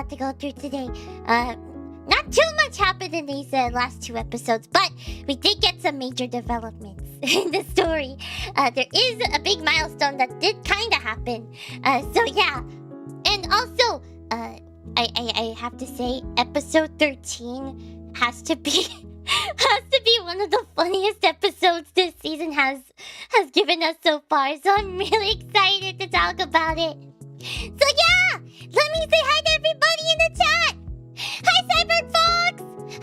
to go through today. Not too much happened in these last 2 episodes, but we did get some major developments in the story. There is a big milestone that did kind of happen. So yeah. And also, I have to say, episode 13 has to be one of the funniest episodes this season has given us so far. So I'm really excited to talk about it. So yeah, let me say hi to everybody in the chat. Hi Cyber Fox.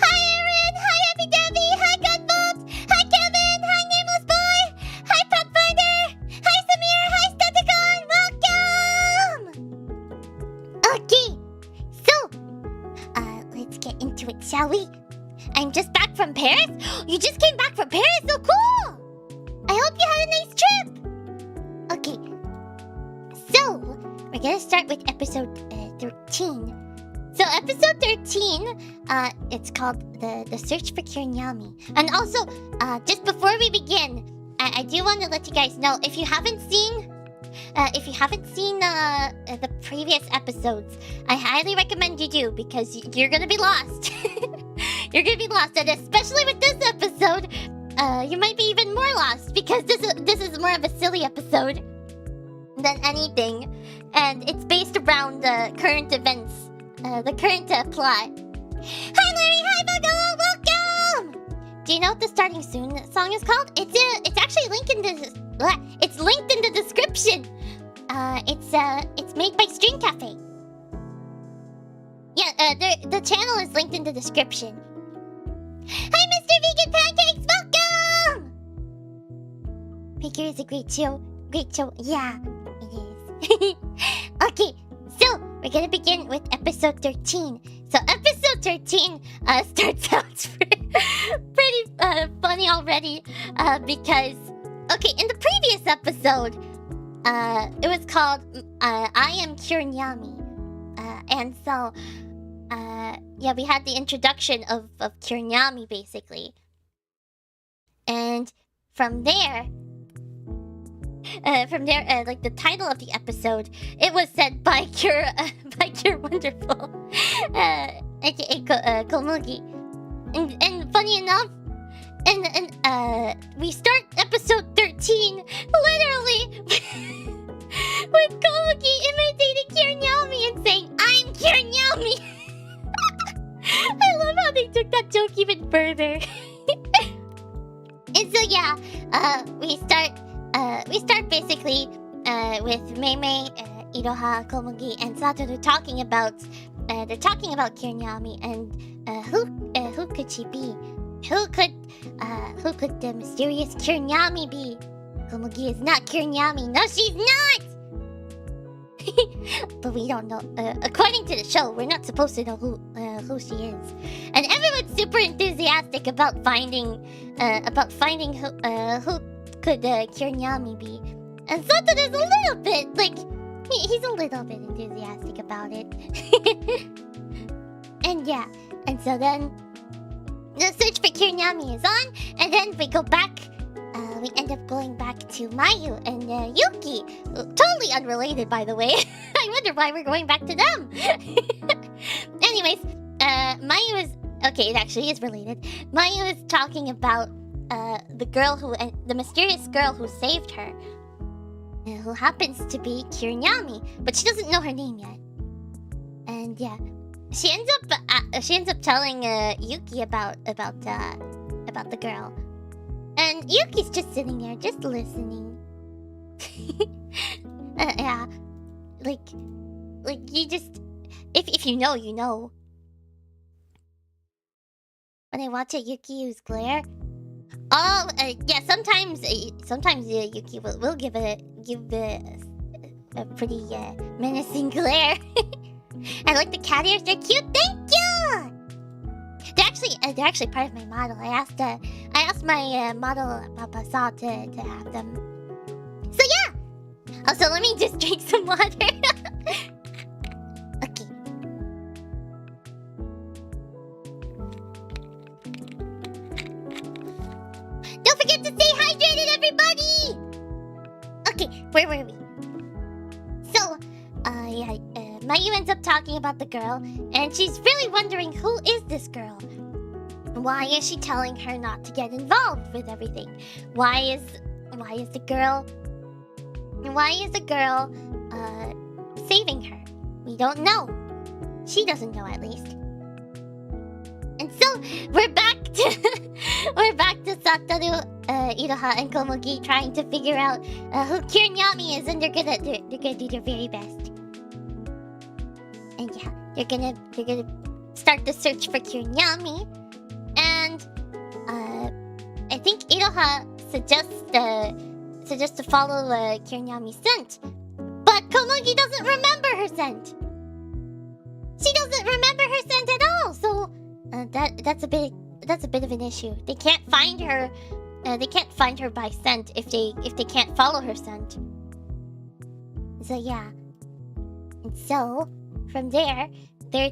Hi Aaron. Hi Abby Debbie. Hi Gunbolt. Hi Kevin. Hi Nameless Boy. Hi Pathfinder. Hi Samir. Hi Staticon. Welcome. Okay, so let's get into it, shall we? I'm just back from Paris. You just came back from Paris? So cool. I hope you had a nice trip. Okay, so we're gonna start with episode 13. So episode 13, it's called the Search for Kiryami. And also, just before we begin, I do want to let you guys know, if you haven't seen the previous episodes, I highly recommend you do, because you're gonna be lost. You're gonna be lost, and especially with this episode, you might be even more lost, because this is more of a silly episode than anything, and it's based around the current events, the current plot. Hi Larry, hi Bugalo, welcome! Do you know what the starting soon song is called? It's actually linked in the it's linked in the description. It's made by String Cafe. Yeah, the channel is linked in the description. Hi Mr. Vegan Pancakes, welcome! Precure is a great show. Yeah, it is. Okay, so we're gonna begin with episode 13. So episode 13 starts out pretty funny already, because okay, in the previous episode, it was called I Am Kiryami, and so yeah, we had the introduction of Kiryami basically, and from there, like the title of the episode, it was said by Cure Wonderful, aka Komugi, and funny enough, and we start episode 13 literally with Komugi imitating Kiryami and saying, "I'm Kiryami." I love how they took that joke even further. And so yeah, we start basically with Mei, Iroha, Komugi, and Satoru talking about Kiryami and who could she be? Who could the mysterious Kiryami be? Komugi is not Kiryami. No, she's not! But we don't know. According to the show, we're not supposed to know who she is. And everyone's super enthusiastic about finding who could Kiryami be. And Satoru's a little bit, like, he's a little bit enthusiastic about it. And yeah, and so then the search for Kiryami is on, and then we go back. We end up going back to Mayu and Yuki. Totally unrelated, by the way. I wonder why we're going back to them. Anyways, Mayu is... Okay, it actually is related. Mayu is talking about the mysterious girl who saved her. Who happens to be Kiryami, but she doesn't know her name yet. And yeah, she ends up telling Yuki about the girl. And Yuki's just sitting there, just listening. Yeah, like you just, if you know, you know. When I watch a Yuki use glare, oh yeah, sometimes Yuki will give a pretty menacing glare. I like the cat ears; they're cute. Thank you. They're actually part of my model. I asked my model Papa Saw to have them. So yeah. Also, let me just drink some water. Okay. Don't forget to stay hydrated, everybody. Okay, where were we? So, yeah, Mayu Mayu ends up talking about the girl, and she's really wondering who is this girl? Why is she telling her not to get involved with everything? Why is the girl saving her? We don't know. She doesn't know, at least. And so we're back to Satoru, Iroha, and Komugi trying to figure out who Kirnyami is, and they're gonna do their very best. And yeah, they're gonna start the search for Kirnyami, and I think Iroha suggests to follow Kirnyami's scent, but Komugi doesn't remember her scent. She doesn't remember her scent at all, so that's a bit of an issue. They can't find her. They can't find her by scent if they can't follow her scent. So yeah. And so from there, they're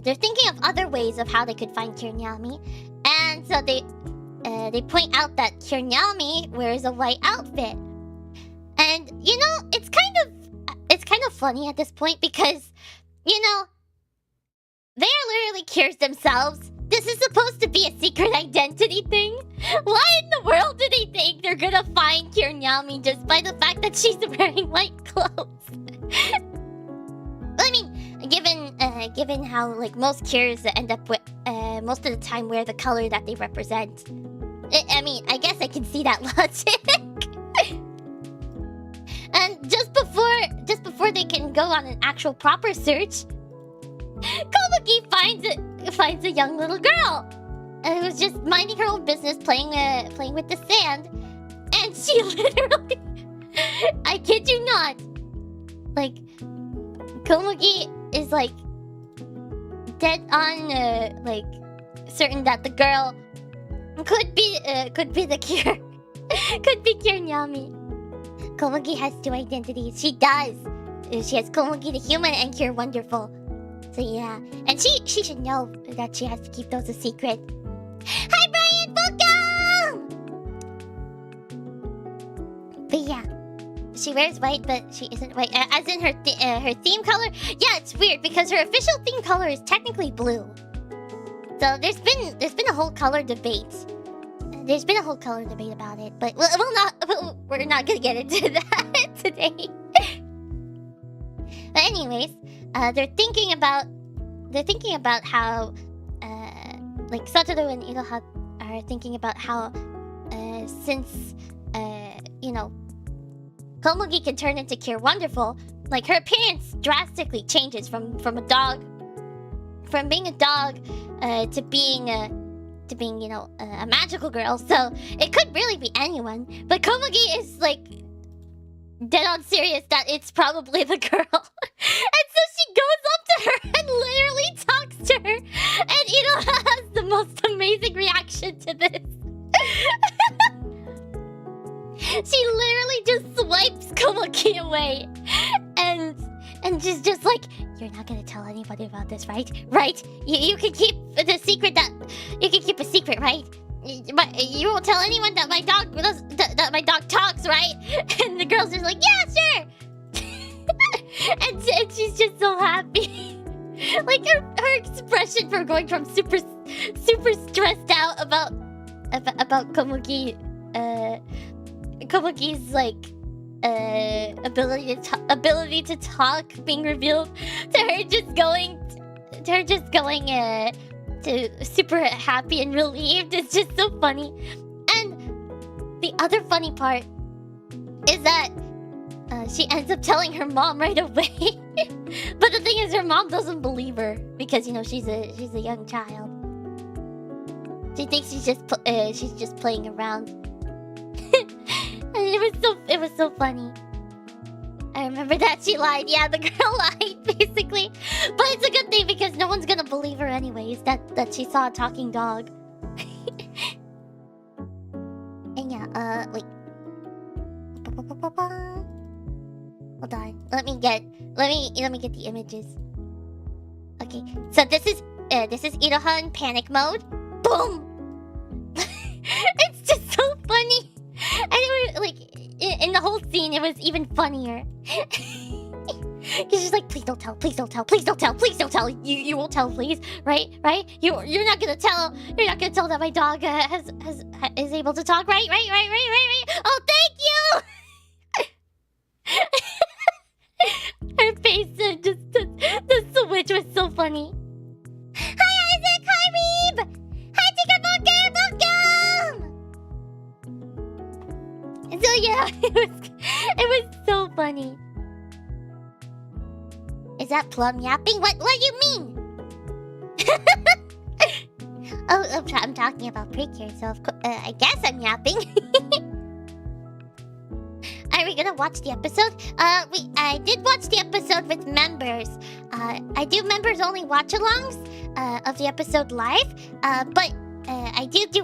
thinking of other ways of how they could find Kirnyami, and so they point out that Kirnyami wears a white outfit, and you know it's kind of funny at this point because you know they are literally cures themselves. This is supposed to be a secret identity thing. Why in the world do they think they're gonna find Kirnyami just by the fact that she's wearing white clothes? I mean, given how like most cures end up with most of the time wear the color that they represent. I mean, I guess I can see that logic. And just before they can go on an actual proper search, Komugi finds a young little girl who was just minding her own business, playing with the sand, and she literally, I kid you not, like Komugi is like dead on like certain that the girl could be the cure, could be Kirnyami. Komugi has two identities. She does. She has Komugi the human and Cure Wonderful. So yeah, and she should know that she has to keep those a secret. Hi, Brian! Welcome! But yeah, she wears white, but she isn't white. As in her theme color. Yeah, it's weird because her official theme color is technically blue. So there's been a whole color debate. There's been a whole color debate about it, but we're not gonna get into that today. But anyways, they're thinking about how like Satoru and Iroha are thinking about how since you know Komugi can turn into Cure Wonderful, like her appearance drastically changes from being a dog to being you know a magical girl. So it could really be anyone, but Komugi is like dead on serious that it's probably the girl. And so she goes up to her and literally talks to her, and Iroha has the most amazing reaction to this. She literally just swipes Komugi away, and she's just like, you're not gonna tell anybody about this, right? Right? You can keep the secret you can keep a secret, right? But you won't tell anyone that my dog talks, right? And the girl's just like, yeah, sure. and she's just so happy. Like her expression for going from super stressed out about Komugi's like ability to talk being revealed to her just going to super happy and relieved. It's just so funny. And the other funny part is that she ends up telling her mom right away. But the thing is, her mom doesn't believe her because you know she's a young child. She thinks she's just playing around. And it was so funny. I remember that she lied. Yeah, the girl lied, basically. But it's a good thing because no one's gonna believe her anyways that she saw a talking dog. And yeah, wait. Hold on. Let me get the images. Okay, so this is Iroha in panic mode. Boom! It's just so funny. And it was like in the whole scene, it was even funnier. Because she's like, please don't tell, please don't tell, please don't tell, please don't tell. You won't tell, please, right? You're not gonna tell. You're not gonna tell that my dog is able to talk, right? Oh, thank you. Her face just the switch was so funny. Hi Isaac, hi Reeb, hi welcome. So yeah, it was so funny. Is that Plum yapping? What do you mean? Oh, I'm talking about Precure, so of course, I guess I'm yapping. Are we gonna watch the episode? I did watch the episode with members. I do members only watch-alongs of the episode live, but I do the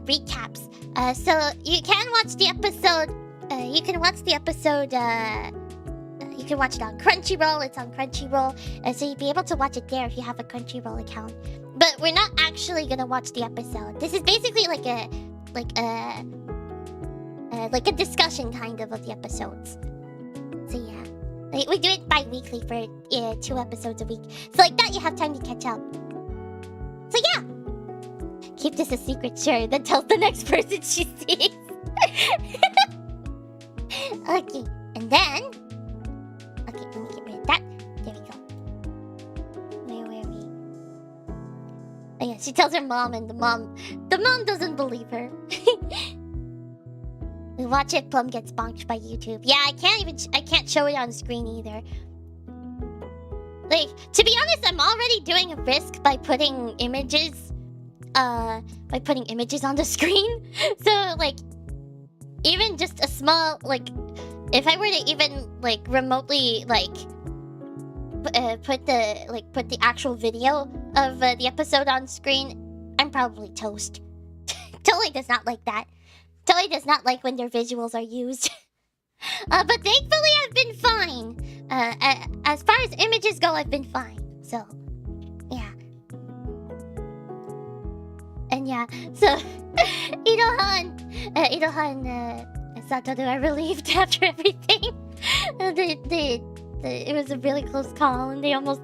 recaps. So you can watch the episode. You can watch the episode. You can watch it on Crunchyroll. It's on Crunchyroll, so you'll be able to watch it there if you have a Crunchyroll account. But we're not actually gonna watch the episode. This is basically like a discussion kind of the episodes. So yeah, we do it bi-weekly for 2 episodes a week. So like that, you have time to catch up. So yeah, keep this a secret, sure. Then tell the next person she sees. Okay, and then. Okay, let me get rid of that. There we go. Where were we? Oh yeah, she tells her mom, and the mom doesn't believe her. We watch it, Plum gets bonked by YouTube. Yeah, I can't show it on screen either. Like, to be honest, I'm already doing a risk by putting images on the screen. So like, even just a small, like, if I were to even like remotely like put the actual video of the episode on screen, I'm probably toast. Totally does not like that. Totally does not like when their visuals are used. But thankfully I've been fine. As far as images go, I've been fine. So, yeah. And yeah, so Irohan and Satoru are relieved after everything. It was a really close call, and they almost,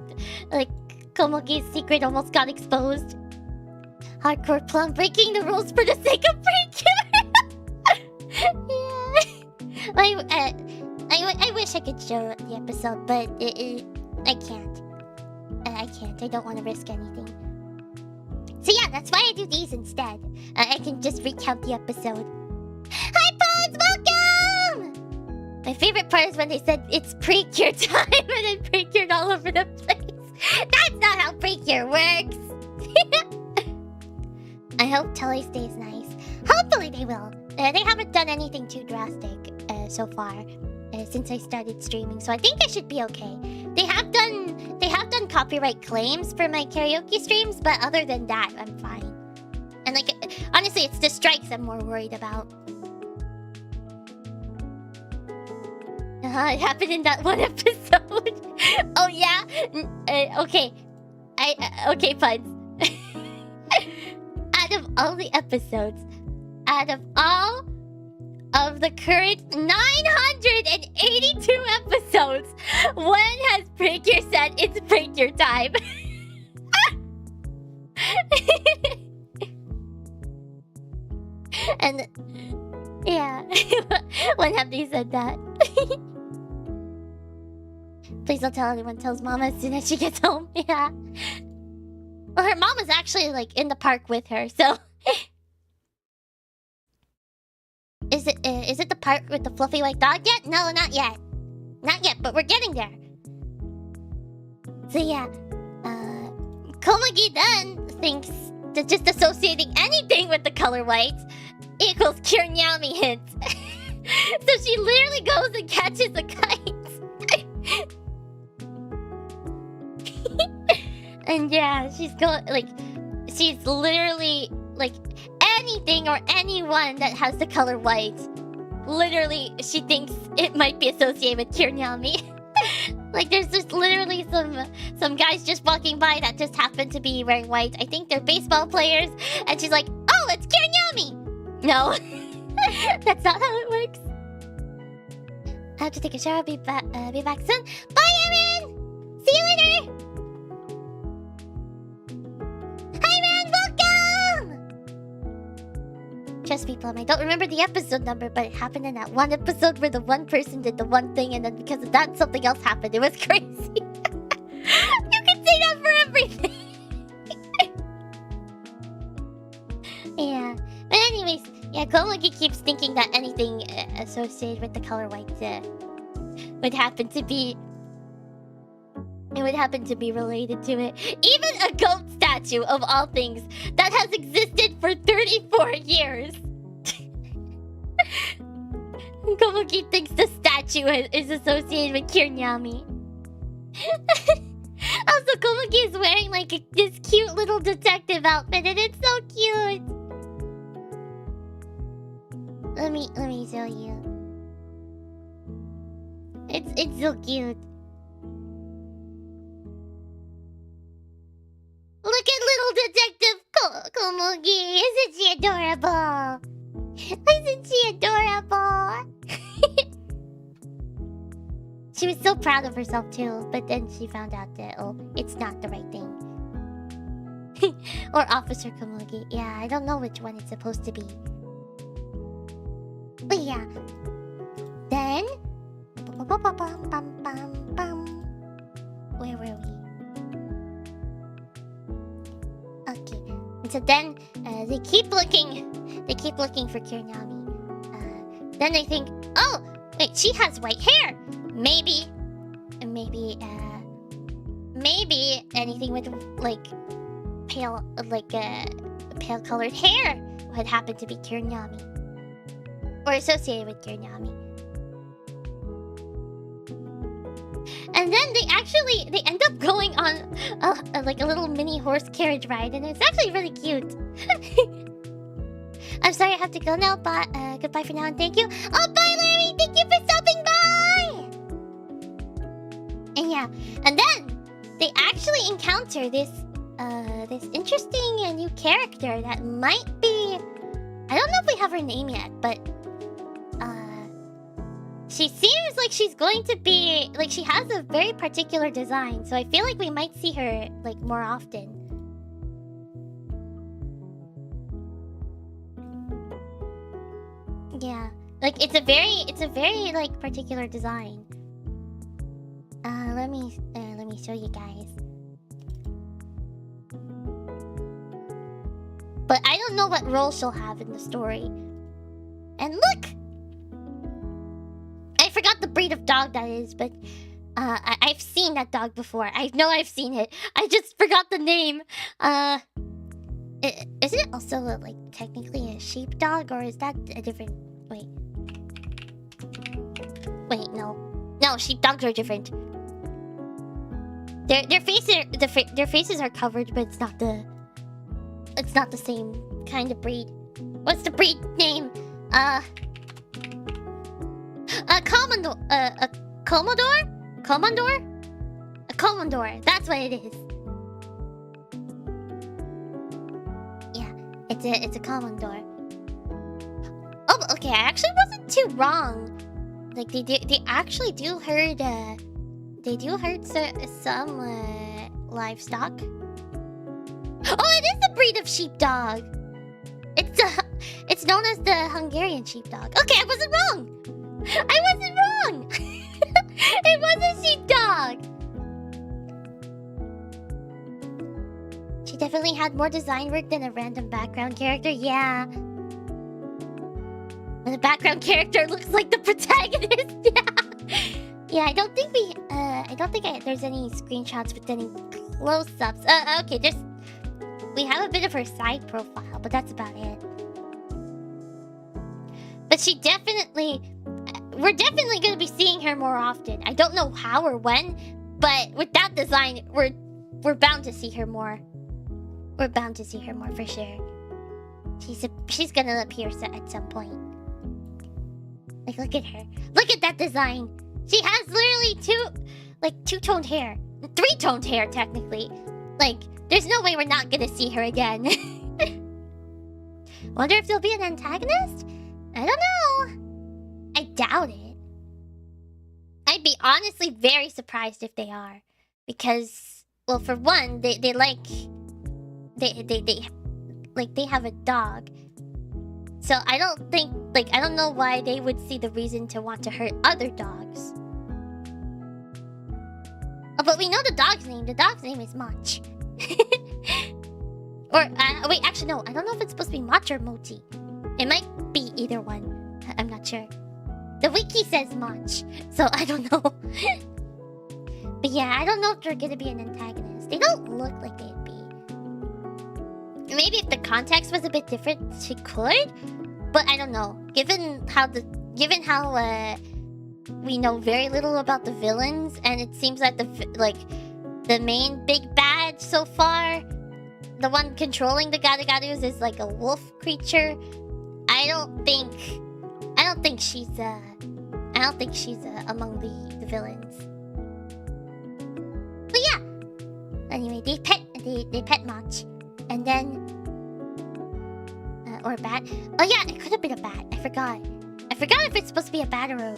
like, Komoki's secret almost got exposed. Hardcore Plum breaking the rules for the sake of Precure. Yeah. I wish I could show the episode, but I can't. I can't. I don't want to risk anything. So yeah, that's why I do these instead. I can just recount the episode. Hi, Pods! Welcome! My favorite part is when they said it's Precure time and then Precured all over the place. That's not how Precure works. I hope Tully stays nice. Hopefully they will. They haven't done anything too drastic so far since I started streaming, so I think I should be okay. They have done copyright claims for my karaoke streams, but other than that, I'm fine. And like, honestly, it's the strikes I'm more worried about. It happened in that one episode. Oh yeah. Okay. Okay, Puds. Out of all the episodes, out of all of the current 982 episodes, when has Precure said it's Precure time? And yeah, when have they said that? Please don't tell anyone. Tells Mama as soon as she gets home. Yeah. Well, her mom was actually like in the park with her, so. Is it the part with the fluffy white dog yet? No, not yet. Not yet, but we're getting there. So yeah, Komagi then thinks that just associating anything with the color white equals Kirnyami hints. So she literally goes and catches a kite. And yeah, she's literally like anything or anyone that has the color white. Literally, she thinks it might be associated with Kirnyami. Like, there's just literally some guys just walking by that just happen to be wearing white. I think they're baseball players, and she's like, "Oh, it's Kirnyami." No, that's not how it works. I have to take a shower. I'll be back soon. Bye, Ran! See you later! Hi, Ran! Welcome! Trust me, Plum, I don't remember the episode number, but it happened in that one episode where the one person did the one thing, and then because of that, something else happened. It was crazy. You can say that for everything. Yeah. But anyways, yeah, Komugi keeps thinking that anything associated with the color white would happen to be related to it. Even a goat statue, of all things, that has existed for 34 years. Komugi thinks the statue is associated with Kirnyami. Also, Komugi is wearing like this cute little detective outfit, and it's so cute. Let me show you. It's so cute. Look at little detective Komugi. Isn't she adorable? Isn't she adorable? She was so proud of herself too, but then she found out that, oh, it's not the right thing. Or Officer Komugi. Yeah, I don't know which one it's supposed to be. But yeah. Then... Where were we? Okay. And so then, they keep looking for Kirnyami. Then they think, oh, wait, she has white hair. Maybe anything with like pale colored hair would happen to be Kirnyami, or associated with Kirnyami. And then they end up going on like a little mini horse carriage ride, and it's actually really cute. I'm sorry I have to go now, but goodbye for now and thank you. Oh, bye, Larry! Thank you for stopping by! And yeah, and then they actually encounter this interesting new character that might be... I don't know if we have her name yet, but she seems like she's going to be... Like, she has a very particular design, so I feel like we might see her, like, more often. Yeah, like it's a very like particular design. Let me show you guys. But I don't know what role she'll have in the story. And look, I forgot the breed of dog that is, but I've seen that dog before. I know I've seen it. I just forgot the name. Is it also like technically a sheepdog, or is that a different? Wait, no, sheepdogs are different. Their faces are covered, but it's not the same kind of breed. What's the breed name? A Commodore. A Commodore. That's what it is. Yeah, it's a Commodore. Oh, okay. I actually wasn't too wrong. Like they actually do herd some livestock. Oh, it is the breed of sheepdog. It's known as the Hungarian sheepdog. Okay, I wasn't wrong. It was a sheepdog. She definitely had more design work than a random background character. Yeah. And the background character looks like the protagonist. Yeah, I don't think there's any screenshots with any close-ups. Okay, we have a bit of her side profile, but that's about it. But we're definitely going to be seeing her more often. I don't know how or when, but with that design, we're bound to see her more. We're bound to see her more for sure. She's going to appear at some point. Like, look at her. Look at that design. She has literally two-toned hair. Three-toned hair, technically. Like, there's no way we're not gonna see her again. Wonder if there'll be an antagonist? I don't know. I doubt it. I I'd be honestly very surprised if they are. Because, well, for one, they have a dog. So I don't think, I don't know why they would see the reason to want to hurt other dogs. Oh, but we know the dog's name. The dog's name is Mach. Or, wait, actually, no. I don't know if it's supposed to be Mach or Moti. It might be either one. I'm not sure. The wiki says Mach, so I don't know. But yeah, I don't know if they're gonna be an antagonist. They don't look like they'd be. Maybe if the context was a bit different, she could. But I don't know. Given how we know very little about the villains, and it seems like the main big bad so far, the one controlling the Garugarus, is like a wolf creature. I don't think she's among the villains. But yeah. Anyway, they pet Mach, and then or a bat. Oh yeah, it could have been a bat. I forgot if it's supposed to be a bat or a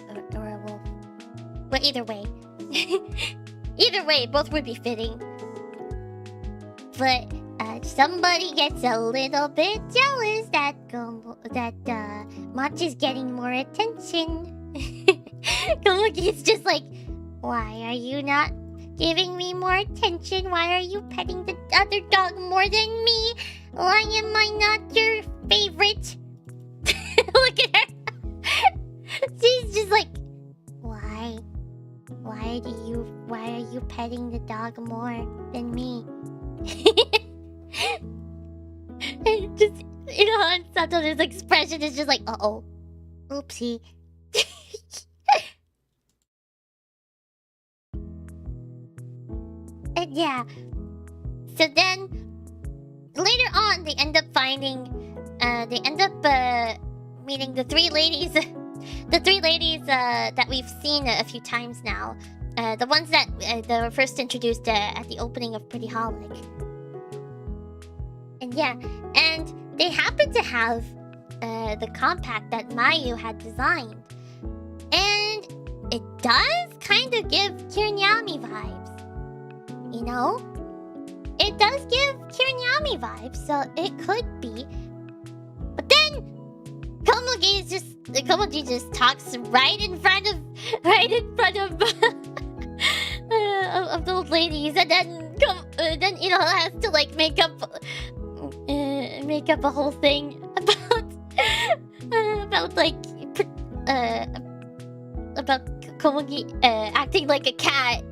wolf. But either way, both would be fitting. But somebody gets a little bit jealous that Mach is getting more attention. Komugi's just like, why are you not giving me more attention? Why are you petting the other dog more than me? Why am I not your favorite? Look at her. She's just like, why? Why are you petting the dog more than me? And just, on Satoru's expression is just like, uh-oh. Oopsie. And yeah. So then, later on, they end up meeting the three ladies. The three ladies that we've seen a few times now. The ones that were first introduced at the opening of Pretty Holic. And yeah, and they happen to have the compact that Mayu had designed. And it does kind of give Kirnyami vibes. You know? It does give Kirnyami vibes, so it could be. But then Komugi just talks right in front of of those ladies, and then has to like make up a whole thing about Komugi acting like a cat.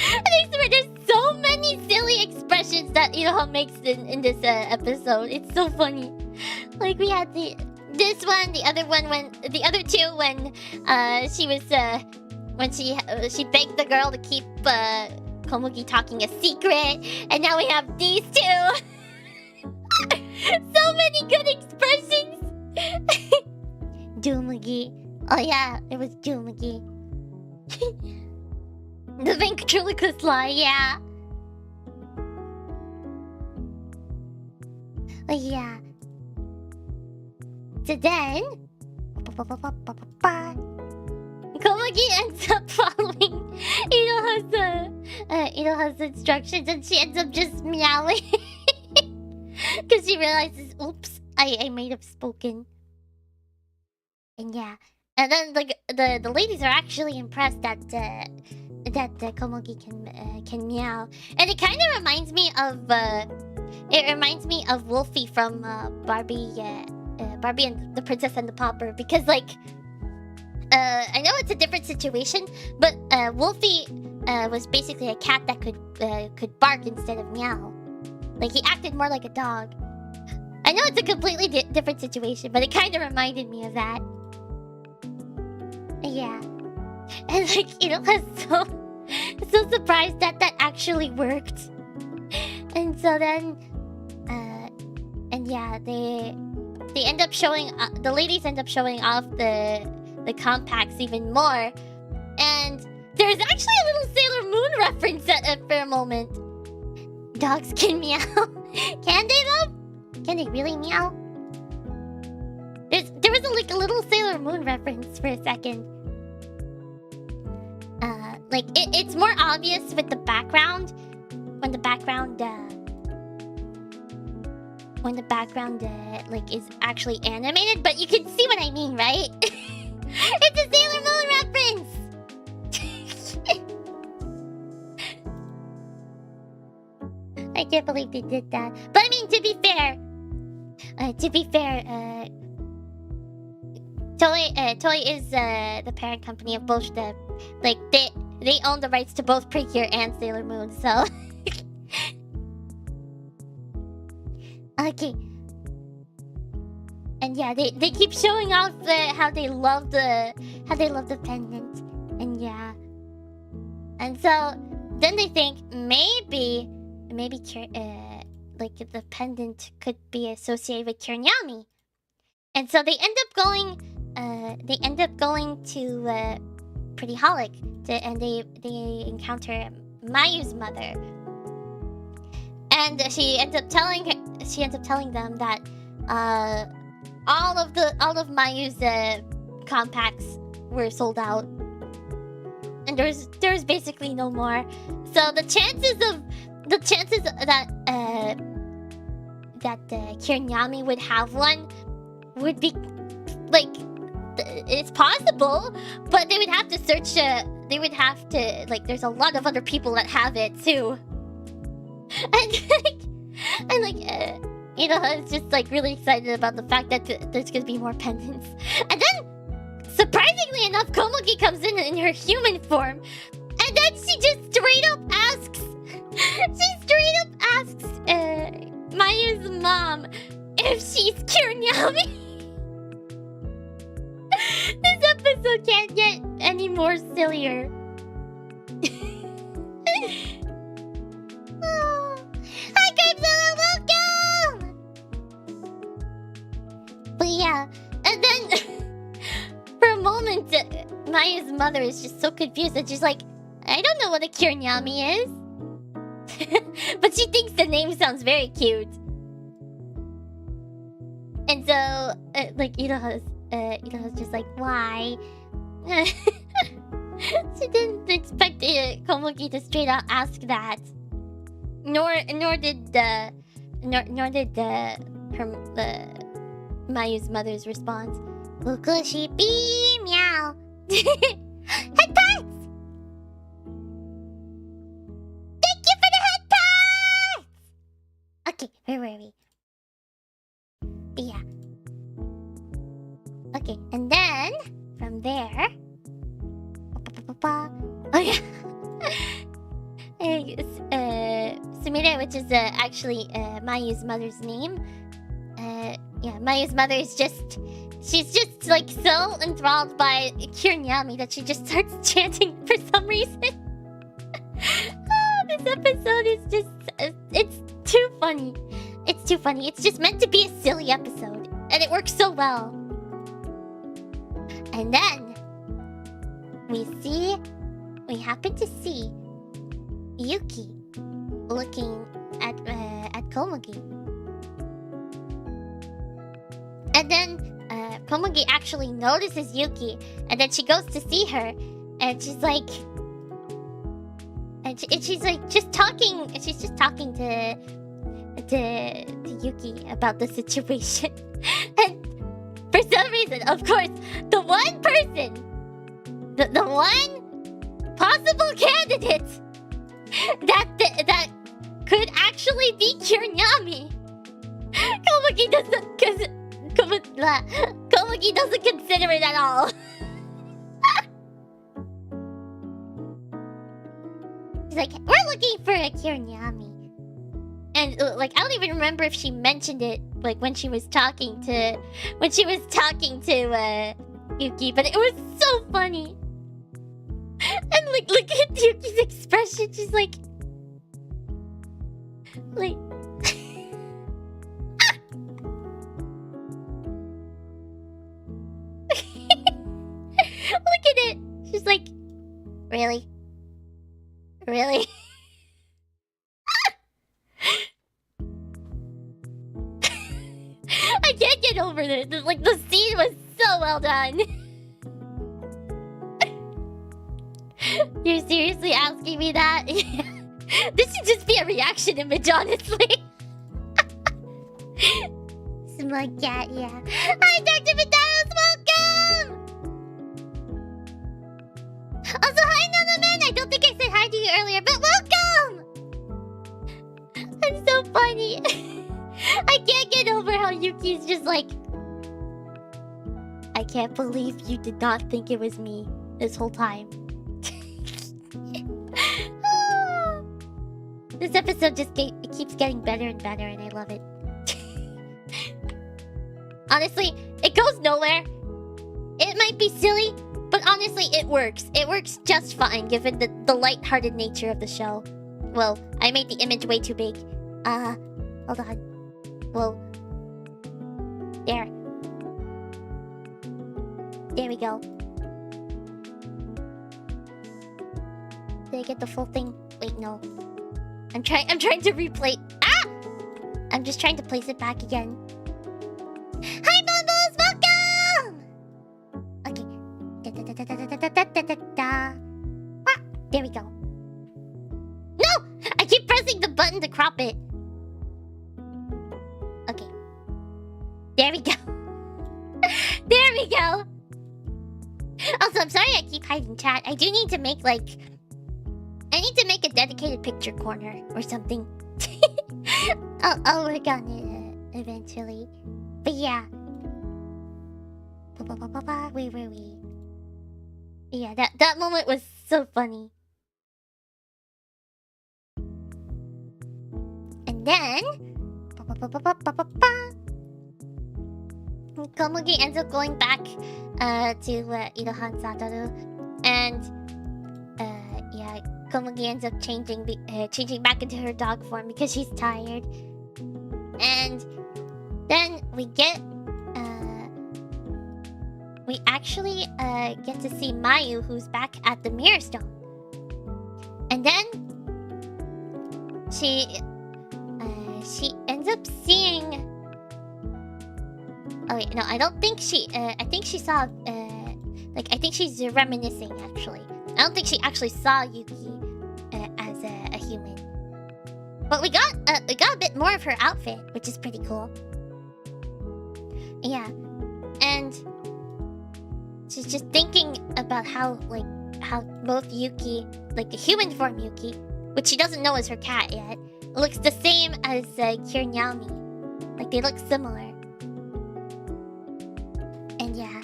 And I swear there's so many silly expressions that Iroha makes in this episode. It's so funny. Like we had this one, the other two when she begged the girl to keep Komugi talking a secret, and now we have these two. So many good expressions. Doomugi. Oh yeah, it was Doomugi. The ventriloquist lie, yeah. But yeah. So then Komugi ends up following Iroha's instructions, and she ends up just meowing. Because she realizes, oops, I might have spoken. And yeah. And then the ladies are actually impressed that Komugi can meow. And it kind of reminds me of Wolfie from Barbie and the Princess and the Pauper, because I know it's a different situation, but Wolfie was basically a cat that could bark instead of meow. Like he acted more like a dog. I know it's a completely different situation, but it kind of reminded me of that. Yeah. And so surprised that actually worked. And so then and yeah, they end up showing the ladies end up showing off the compacts even more. And there's actually a little Sailor Moon reference for a moment. Dogs can meow. Can they though? Can they really meow? There was a little Sailor Moon reference for a second. like it's more obvious with the background when the background like is actually animated, but you can see what I mean, right? It's a Sailor Moon reference. I can't believe they did that. But I mean, to be fair, Toei is the parent company of both the, like they own the rights to both Precure and Sailor Moon, so. Okay. And yeah, they keep showing off how they love the pendant, and yeah. And so then they think maybe like the pendant could be associated with Kiryami. And so they end up going to Pretty Holic, and they encounter Mayu's mother. And she ends up telling them that all of Mayu's compacts were sold out, and there's basically no more. So the chances that Kiryami would have one would be like, it's possible, but they would have to search. They would have to, like, there's a lot of other people that have it too. And you know, I was just like really excited about the fact that there's gonna be more pendants. And then, surprisingly enough, Komugi comes in her human form, and then she just straight up asks Mayu's mom if she's Kiryami. This episode can't get any more sillier. Hi, Crabzilla, welcome! But yeah, and then for a moment, Mayu's mother is just so confused that she's like, I don't know what a Kiryami is. But she thinks the name sounds very cute. And so, like, Iroha's just like, why? She didn't expect Komugi to straight out ask that. Nor did Mayu's mother's response. Fukushi be meow. Head pats! Thank you for the head pats! Okay, where were we? Yeah. Okay, and then from there. Oh yeah. Sumire, which is actually Mayu's mother's name. Yeah, Mayu's mother is she's just like so enthralled by Kiryami that she just starts chanting for some reason. This episode is just, it's too funny. It's too funny. It's just meant to be a silly episode, and it works so well. And then we happen to see Yuki looking at Komugi. And then Komugi actually notices Yuki, and then she goes to see her, and she's like, she's just talking to Yuki about the situation. And for some reason, of course, the one person, the one possible candidate that could actually be Kiryami, Komugi doesn't consider it at all. She's like, we're looking for a Kiryami. And like, I don't even remember if she mentioned it like when she was talking to Yuki, but it was so funny. And like, look at Yuki's expression. She's like look at it. She's like, really? Really? I can't get over this. Like, the scene was so well done. You're seriously asking me that? This should just be a reaction image, honestly. Smug cat, yeah. Hi, Dr. Medallos, welcome! Also, hi, Nana Man. I don't think I said hi to you earlier, but welcome! I'm so funny. I can't get over how Yuki's just like... I can't believe you did not think it was me this whole time. This episode just it keeps getting better and better, and I love it. Honestly, it goes nowhere. It might be silly, but honestly, it works. It works just fine, given the lighthearted nature of the show. Well, I made the image way too big. Hold on. Whoa. There. There we go. Did I get the full thing? Wait, no. I'm trying to replay. Ah! I'm just trying to place it back again. Hi, Bubbles! Welcome! Okay. Ah, there we go. No! I keep pressing the button to crop it. Okay. There we go. There we go. Also, I'm sorry I keep hiding chat. I do need to make, like... I need to make a dedicated picture corner or something. I'll work on it eventually. But yeah. Where were we? Yeah, that moment was so funny. And then... Komugi ends up going back to Iroha and Satoru. And... yeah... Komugi ends up changing back into her dog form because she's tired. And then we get we actually get to see Mayu, who's back at the Mirror Stone. And then she ends up seeing... Oh wait, no, I don't think she... I think she saw... like, I think she's reminiscing, actually. I don't think she actually saw Yuki as a human. But we got a bit more of her outfit, which is pretty cool. Yeah. And she's just thinking about how both Yuki, like the human form Yuki, which she doesn't know is her cat yet, looks the same as Kiryami. Like, they look similar. And yeah.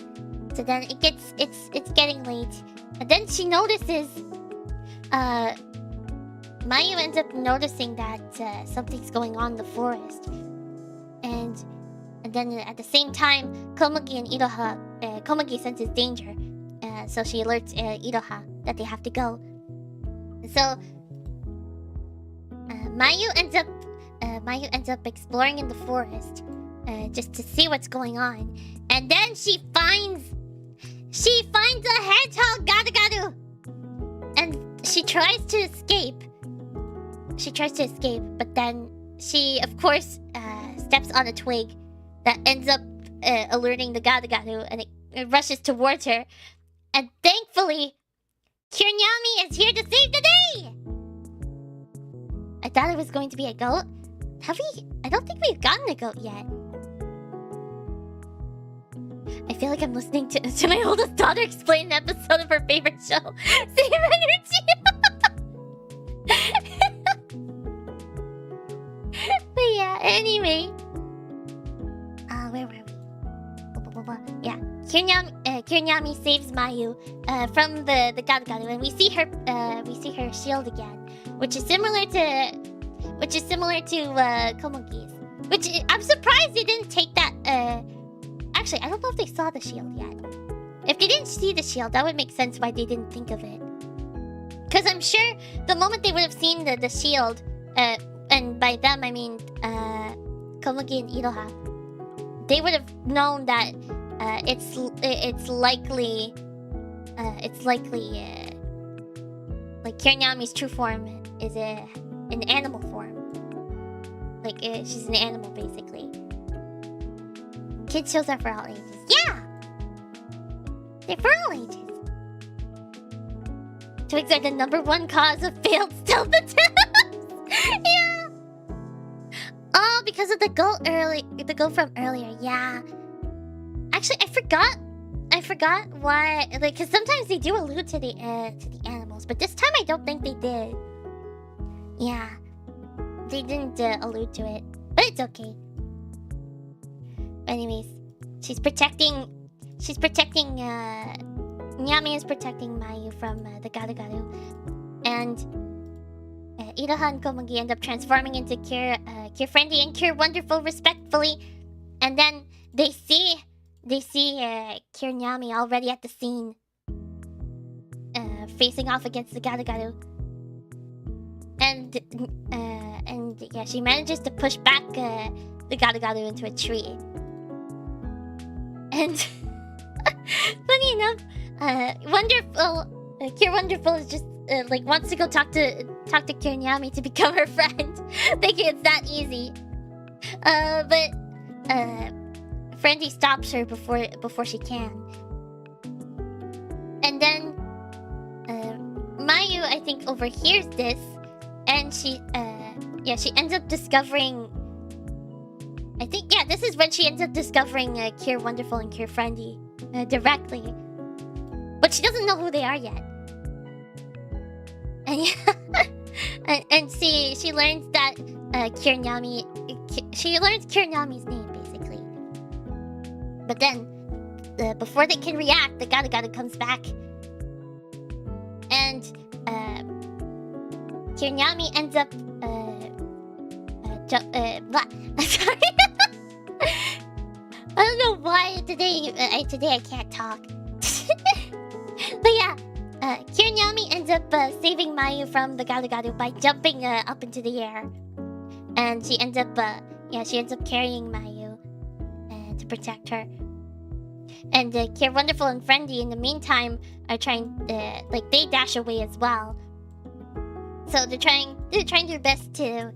So then it's getting late. And then she notices, Mayu ends up noticing that something's going on in the forest. And then at the same time, Komugi and Iroha, Komugi senses danger. So she alerts Iroha that they have to go. So, Mayu ends up exploring in the forest, just to see what's going on. And then she finds a hedgehog garu. And she tries to escape. But then she, of course, steps on a twig that ends up alerting the garu, and it rushes towards her. And thankfully, Kiryami is here to save the day! I thought it was going to be a goat. Have we? I don't think we've gotten a goat yet. I feel like I'm listening to my oldest daughter explain an episode of her favorite show. Same energy! But yeah, anyway. Where were we? Yeah, Kiryami saves Mayu from the garu, and we see her shield again, which is similar to Komugi's. Which I'm surprised they didn't take that. Actually, I don't know if they saw the shield yet. If they didn't see the shield, that would make sense why they didn't think of it. Because I'm sure the moment they would have seen the shield, and by them I mean Komugi and Iroha, they would have known that it's likely like Kiryami's true form is an animal form. Like she's an animal basically. Kids shows are for all ages. Yeah, they're for all ages. Twigs are the #1 cause of failed stealth attempts. Yeah. Oh, because of the goal from earlier. Yeah. Actually, I forgot why. Like, because sometimes they do allude to the animals, but this time I don't think they did. Yeah, they didn't allude to it, but it's okay. Anyways, she's protecting. Nyami is protecting Mayu from the Garu, and Iroha and Komugi end up transforming into Cure Friendly and Cure Wonderful respectfully, and then they see Cure Nyami already at the scene, facing off against the Garu, and yeah, she manages to push back the Garu into a tree, and funny enough, Cure Wonderful is just like wants to go talk to Cure Nyami to become her friend, thinking it's that easy, but Friendly stops her before she can. And then Mayu, I think, overhears this, and she ends up discovering. I think this is when she ends up discovering Cure Wonderful and Cure Friendly directly, but she doesn't know who they are yet. And and she learns that Cure Nyami. She learns Cure Nyami's name basically. But then, before they can react, the Garu comes back. And, Cure Nyami ends up, sorry. I don't know why today I can't talk. But yeah, Cure Nyami ends up saving Mayu from the Garu by jumping up into the air. And she ends up carrying Mayu to protect her. And Cure Wonderful and Friendly in the meantime are trying they dash away as well. So they're trying their best to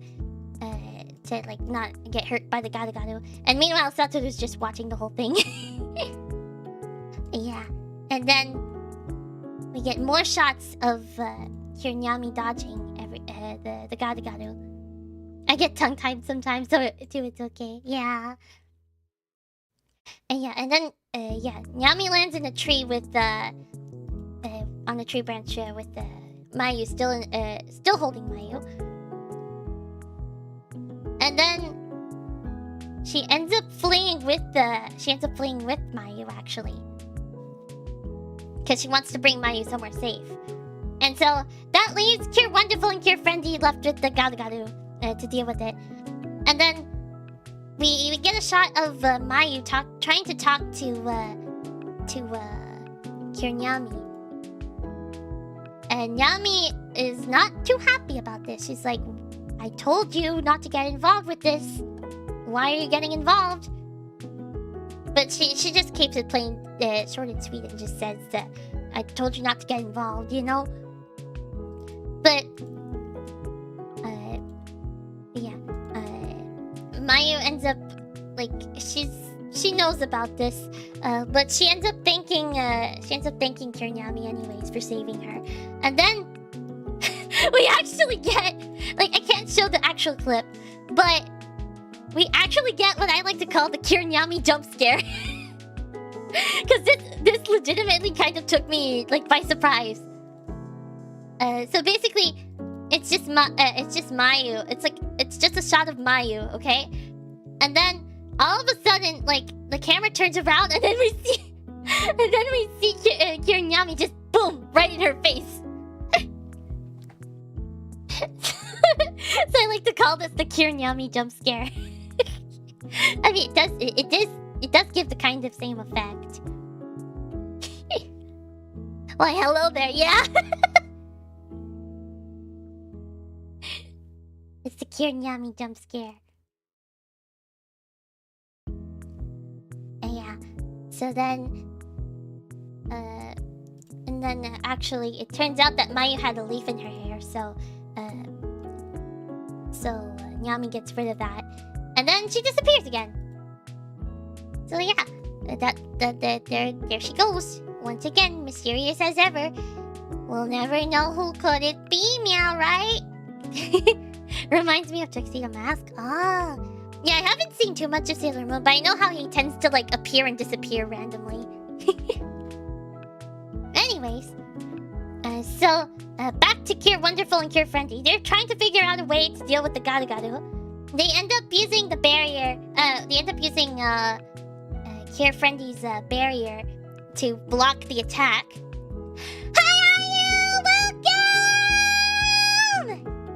like not get hurt by the Garu. And meanwhile Satoru's just watching the whole thing. Yeah. And then we get more shots of Cure Nyami dodging the Garu. I get tongue-tied sometimes, so it's okay. Yeah. And then Nyami lands in a tree with on the tree branch with Mayu still holding Mayu. And then she ends up fleeing with Mayu actually, because she wants to bring Mayu somewhere safe. And so that leaves Cure Wonderful and Cure Friendly left with the Garu to deal with it. And then we get a shot of Mayu trying to talk to Cure Nyami. And Nyami is not too happy about this. She's like, I told you not to get involved with this. Why are you getting involved? But she just keeps it plain short and sweet and just says that I told you not to get involved, you know? But Mayu ends up she knows about this, but she ends up thanking Cure Nyami anyways for saving her. And then we actually get, I can't show the actual clip, but we actually get what I like to call the Cure Nyami jump scare. Because this legitimately kind of took me by surprise. So basically, it's just Mayu. It's just a shot of Mayu, okay? And then all of a sudden, the camera turns around, and then we see Cure Nyami just boom right in her face. So I like to call this the Cure Nyami jump scare. I mean, it does give the kind of same effect. Why, hello there, yeah. It's the Cure Nyami jump scare. Yeah. So then, and then actually, it turns out that Mayu had a leaf in her hair, so Nyami gets rid of that, and then she disappears again. So yeah, there she goes once again, mysterious as ever. We'll never know who could it be, meow, right? Reminds me of Tuxedo Mask. Ah. Yeah, I haven't seen too much of Sailor Moon, but I know how he tends to, like, appear and disappear randomly. Anyways. So, back to Cure Wonderful and Cure Friendly. They're trying to figure out a way to deal with the Garu. They end up using the barrier. They end up using, Cure Friendly's, barrier to block the attack. Hi, are you? Welcome!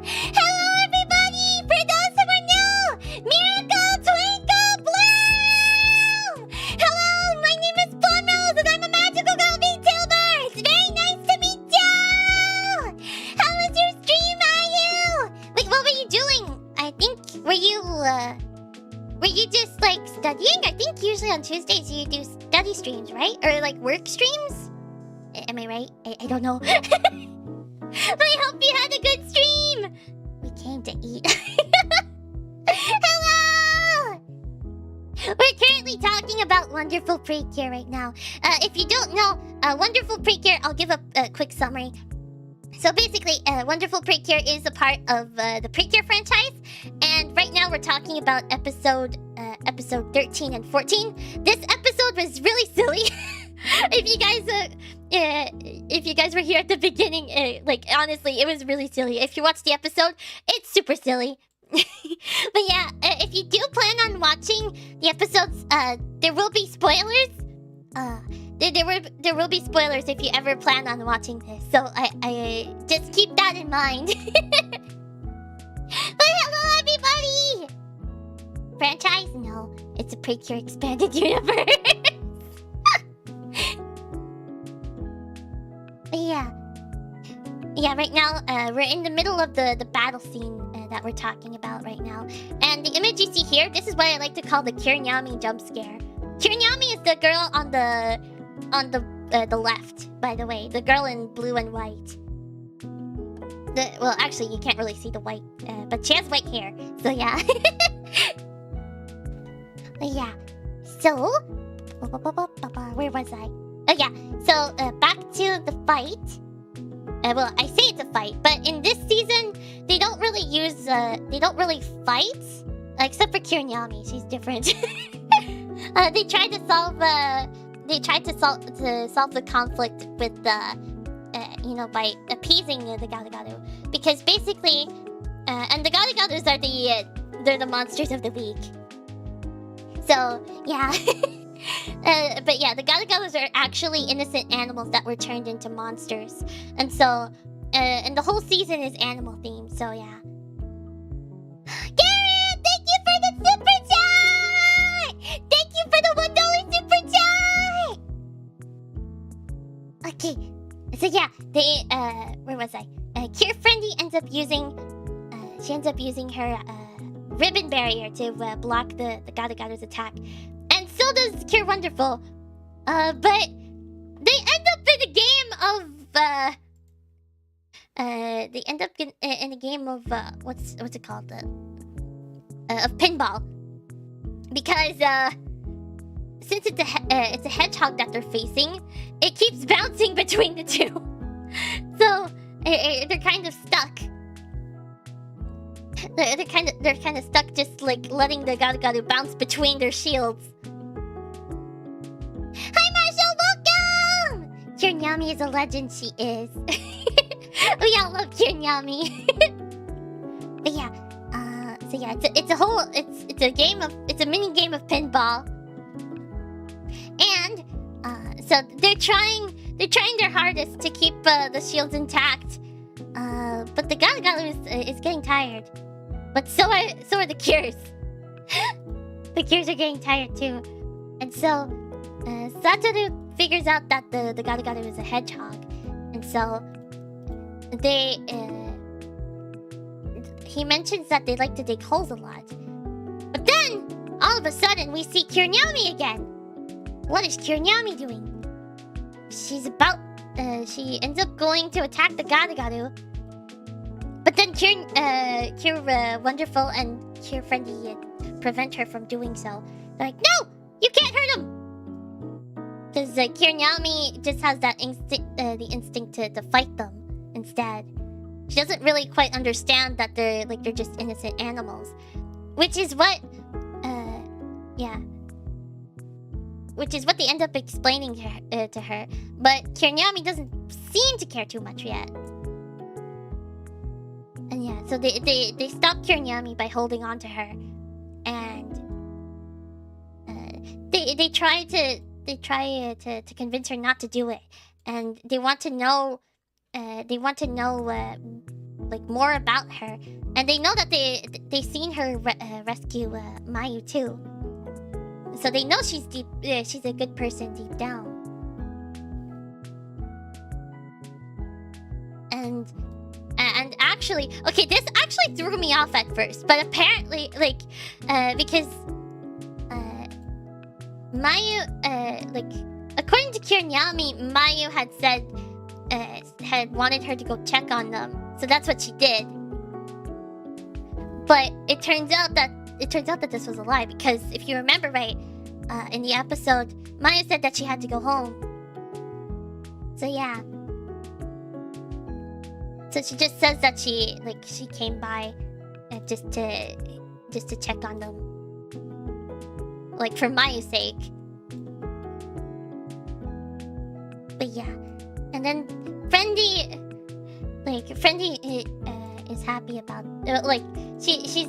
Hello, everybody! For those who are new, Miracle Twinkle Bloom! Hello, my name is Plum and I'm a magical girl VTuber! It's very nice to meet you! How was your stream, Ayu? Wait, what were you doing? I think, were you just, like, studying? I think usually on Tuesdays you do study streams, right? Or, like, work streams? Am I right? I don't know. I hope you had a good stream! We came to eat. Hello! We're currently talking about Wonderful Precure right now. If you don't know, Wonderful Precure, I'll give a quick summary. So basically, Wonderful Precure is a part of the Precure franchise. And right now we're talking about episode 13 and 14. This episode was really silly. If you guys were here at the beginning, like, honestly, it was really silly. If you watch the episode, it's super silly. But yeah, if you do plan on watching the episodes, there will be spoilers. There will be spoilers if you ever plan on watching this. So I just keep that in mind. But hello, everybody! Franchise? No, it's a Precure expanded universe. Yeah, right now, we're in the middle of the battle scene that we're talking about right now. And the image you see here, this is what I like to call the Kiryami jump scare. Kiryami is the girl on the left, by the way. The girl in blue and white. Well, actually, you can't really see the white, but she has white hair, so yeah. Yeah, so... Where was I? Oh yeah, so back to the fight. Well, I say it's a fight, but in this season, they don't really use, they don't really fight. Except for Kiryami, she's different. They tried to solve the conflict with, you know, by appeasing the Garu. Because basically, and the Garus are they're the monsters of the week. So, yeah. But yeah, the Garus are actually innocent animals that were turned into monsters. And so, and the whole season is animal themed, so yeah. Garrett, thank you for the super chat! Thank you for the $1 super chat! Okay, so yeah, they, where was I? Cure Friendly ends up using, she ends up using her, ribbon barrier to, block the Garu's attack. And so does Cure Wonderful. But they end up in a game of, they end up in a game of, what's it called? Of pinball. Because, since it's a hedgehog that they're facing, it keeps bouncing between the two. So, they're kind of stuck. They're kind of stuck, just like letting the Garu bounce between their shields. Hi, Marshall, welcome! Kiryami is a legend, she is. We all love Kiryami. But yeah, so yeah, it's a mini game of pinball. And so they're trying their hardest to keep the shields intact. But the Garu is getting tired. But so are the Cures. The Cures are getting tired too. And so Satoru figures out that the Garu is a hedgehog. And so he mentions that they like to dig holes a lot. But then, all of a sudden, we see Kiryami again. What is Kiryami doing? She ends up going to attack the Garu. But then Cure Wonderful and Cure Friendly prevent her from doing so. They're like, no! You can't hurt him! Because Kiryami just has that the instinct to fight them instead. She doesn't really quite understand that they're just innocent animals, which is what which is what they end up explaining to her. But Kiryami doesn't seem to care too much yet. And yeah, so they stop Kiryami by holding on to her, and they try to convince her not to do it, and they want to know like more about her, and they know that they seen her rescue Mayu too, so they know she's a good person deep down. And actually, okay, this actually threw me off at first, but apparently, because Mayu, according to Kiryami, Mayu had said, had wanted her to go check on them, so that's what she did. But it turns out that this was a lie, because if you remember right, in the episode, Mayu said that she had to go home. So yeah. So she just says that she came by just to check on them, like for Mayu's sake. But yeah, and then Friendly is happy about she's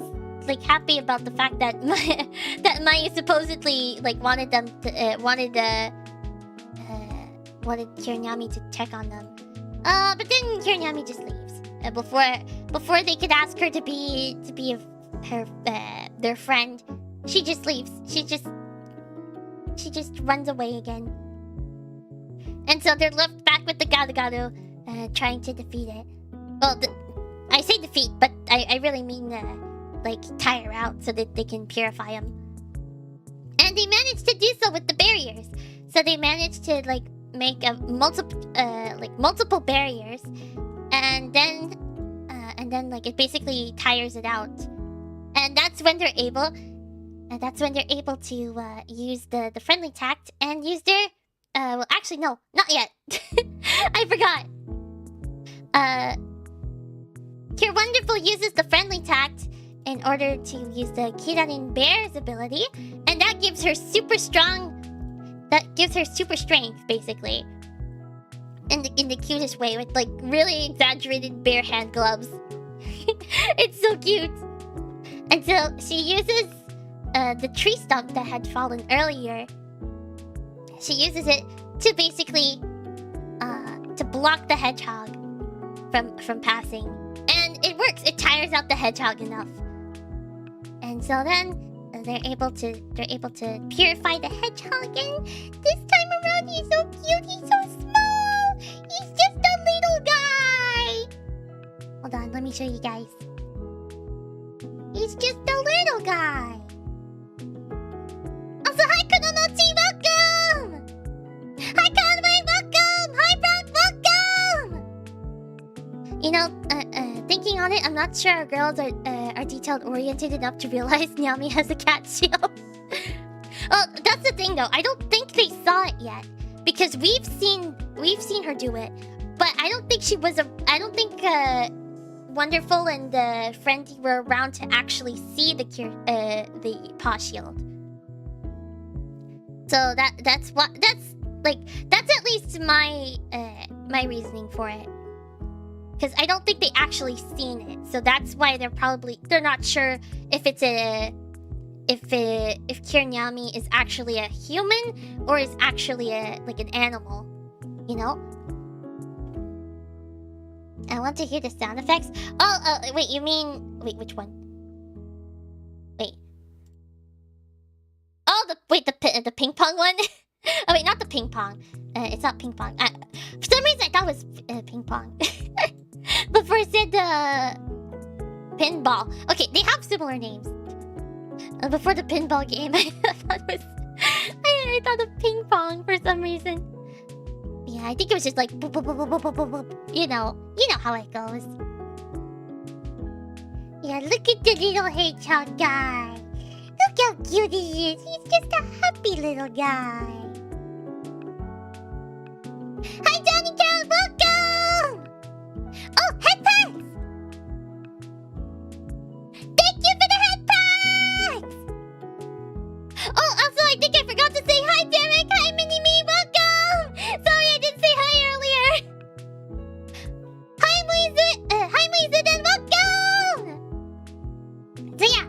happy about the fact that Mayu supposedly wanted Kiryami to check on them. But then Kiryami just leaves before they could ask her to be their friend. She just leaves. She just runs away again. And so they're left back with the Garu, trying to defeat it. Well, I say defeat, but I really mean tire out so that they can purify them. And they managed to do so with the barriers. So they managed to make a multiple barriers, and then it basically tires it out, and that's when they're able to use the friendly tact and use their well, actually no, not yet. I forgot. Cure Wonderful uses the friendly tact in order to use the Kiranin Bear's ability, and that gives her super strength, basically. In the cutest way, with really exaggerated bear hand gloves. It's so cute. And so she uses the tree stump that had fallen earlier. She uses it to basically to block the hedgehog from passing. And it works. It tires out the hedgehog enough. And so then they're able to purify the hedgehog, and this time around he's so cute, he's so small, he's just a little guy. Hold on, let me show you guys. He's just a little guy. Also, hi Kononochi, welcome. Hi Conway, welcome. Hi Brock, welcome. You know, thinking on it, I'm not sure our girls are detailed-oriented enough to realize Nyami has a cat shield. Well, that's the thing, though. I don't think they saw it yet, because we've seen her do it, but I don't think Wonderful and Friendly were around to actually see the paw shield. So that's at least my reasosoning for it. Because I don't think they actually seen it, so that's why they're not sure if Kiryami is actually a human or is actually an animal, you know. I want to hear the sound effects. Oh, wait, you mean which one? Wait. Oh, the ping pong one. Oh wait, not the ping pong. It's not ping pong. For some reason I thought it was ping pong. Before I said pinball. Okay, they have similar names. Before the pinball game, I thought of ping pong for some reason. Yeah, I think it was just boop, boop, boop, boop, boop, boop, boop, boop. You know how it goes. Yeah, look at the little hedgehog guy. Look how cute he is. He's just a happy little guy. Hi, Johnny Cat, welcome! Oh, head packs! Thank you for the head packs! Oh, also, I think I forgot to say hi, Derek! Hi, Mini-Me, welcome! Sorry, I didn't say hi earlier! Hi, Weezin, and welcome! So yeah,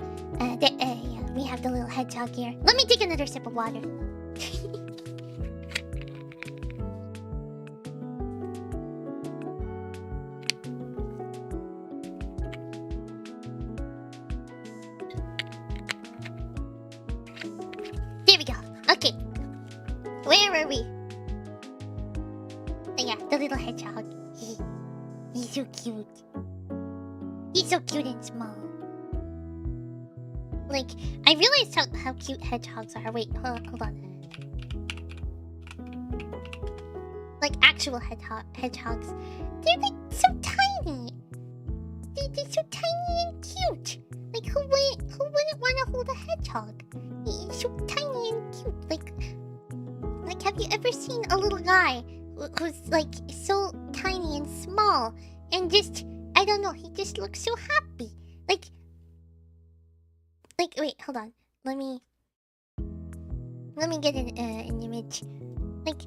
we have the little hedgehog here. Let me take another sip of water. There we go. Okay. Where were we? Oh yeah, the little hedgehog. He's so cute. He's so cute and small. Like, I realized how cute hedgehogs are. Wait, hold on. Like actual hedgehogs. They're like so tiny. They're so tiny and cute. Like who wouldn't want to hold a hedgehog? He's so tiny and cute. Like have you ever seen a little guy who's like so tiny and small and just, I don't know, he just looks so happy. Like wait, hold on. Let me get an image. Like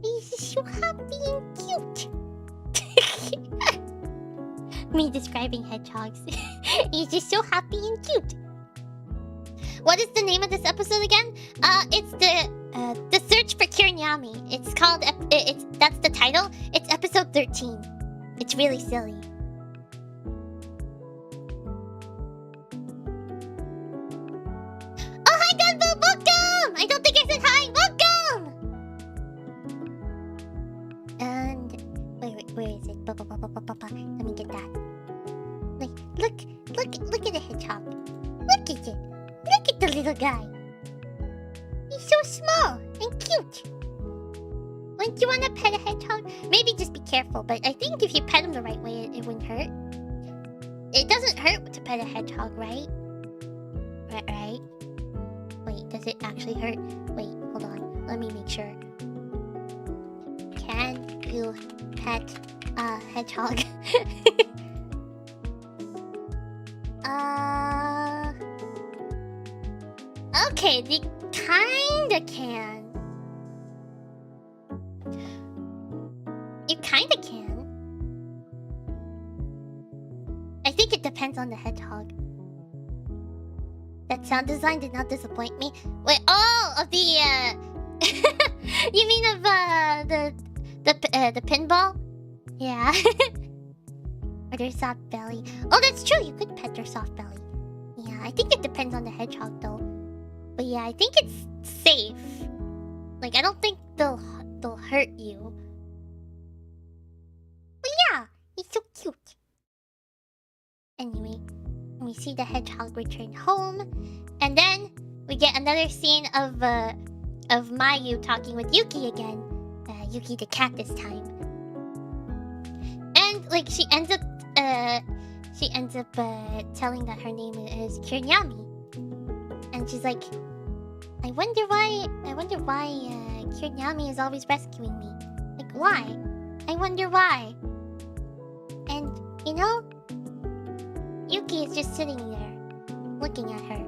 he's just so happy and cute. Me describing hedgehogs. He's just so happy and cute. What is the name of this episode again? It's the search for Nyami. It's called that's the title. It's episode 13. It's really silly. Oh hi Gunbo, welcome! I don't think I said hi. Welcome. And where is it? Let me get that. Like look at the hedgehog. Look at it. Look at the little guy. He's so small and cute. Wouldn't you want to pet a hedgehog? Maybe just be careful, but I think if you pet him the right way, it wouldn't hurt. It doesn't hurt to pet a hedgehog, right? Right? Wait, does it actually hurt? Wait, hold on. Let me make sure. Can you pet a hedgehog? Okay, they kinda can. You kinda can. I think it depends on the hedgehog. That sound design did not disappoint me. Wait, of the you mean of the pinball? Yeah. Or their soft belly. Oh, that's true. You could pet their soft belly. Yeah, I think it depends on the hedgehog though. But yeah, I think it's safe. Like, I don't think they'll hurt you. But yeah, he's so cute. Anyway, we see the hedgehog return home, and then we get another scene of Mayu talking with Yuki again. Yuki the cat this time. And like she ends up telling that her name is Nyami. And she's like, I wonder why Nyami is always rescuing me. Like, why? I wonder why. And, you know, Yuki is just sitting there, looking at her.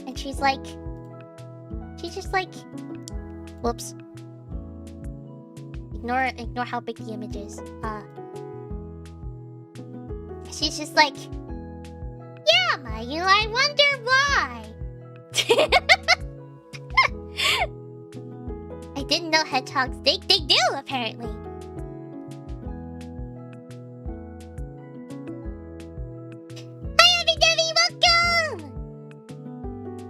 And she's just like, whoops. Ignore how big the image is. She's just like, yeah, Mayu, I wonder why. I didn't know hedgehogs. They do, apparently. Hi, everybody, welcome!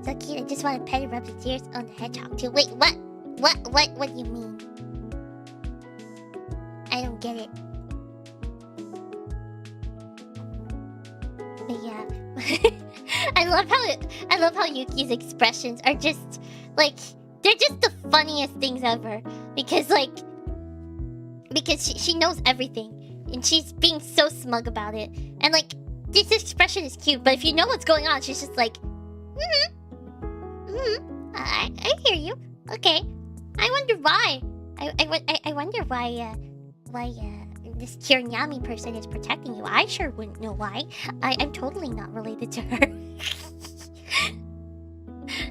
So cute, I just want to pet and rub his ears on the hedgehog, too. Wait, what? What do you mean? I don't get it. But yeah. I love how Yuki's expressions are just like, they're just the funniest things ever. Because she knows everything. And she's being so smug about it. And like, this expression is cute, but if you know what's going on, she's just like, I hear you. Okay. I wonder why. I wonder why this Kirnyami person is protecting you. I sure wouldn't know why. I'm totally not related to her.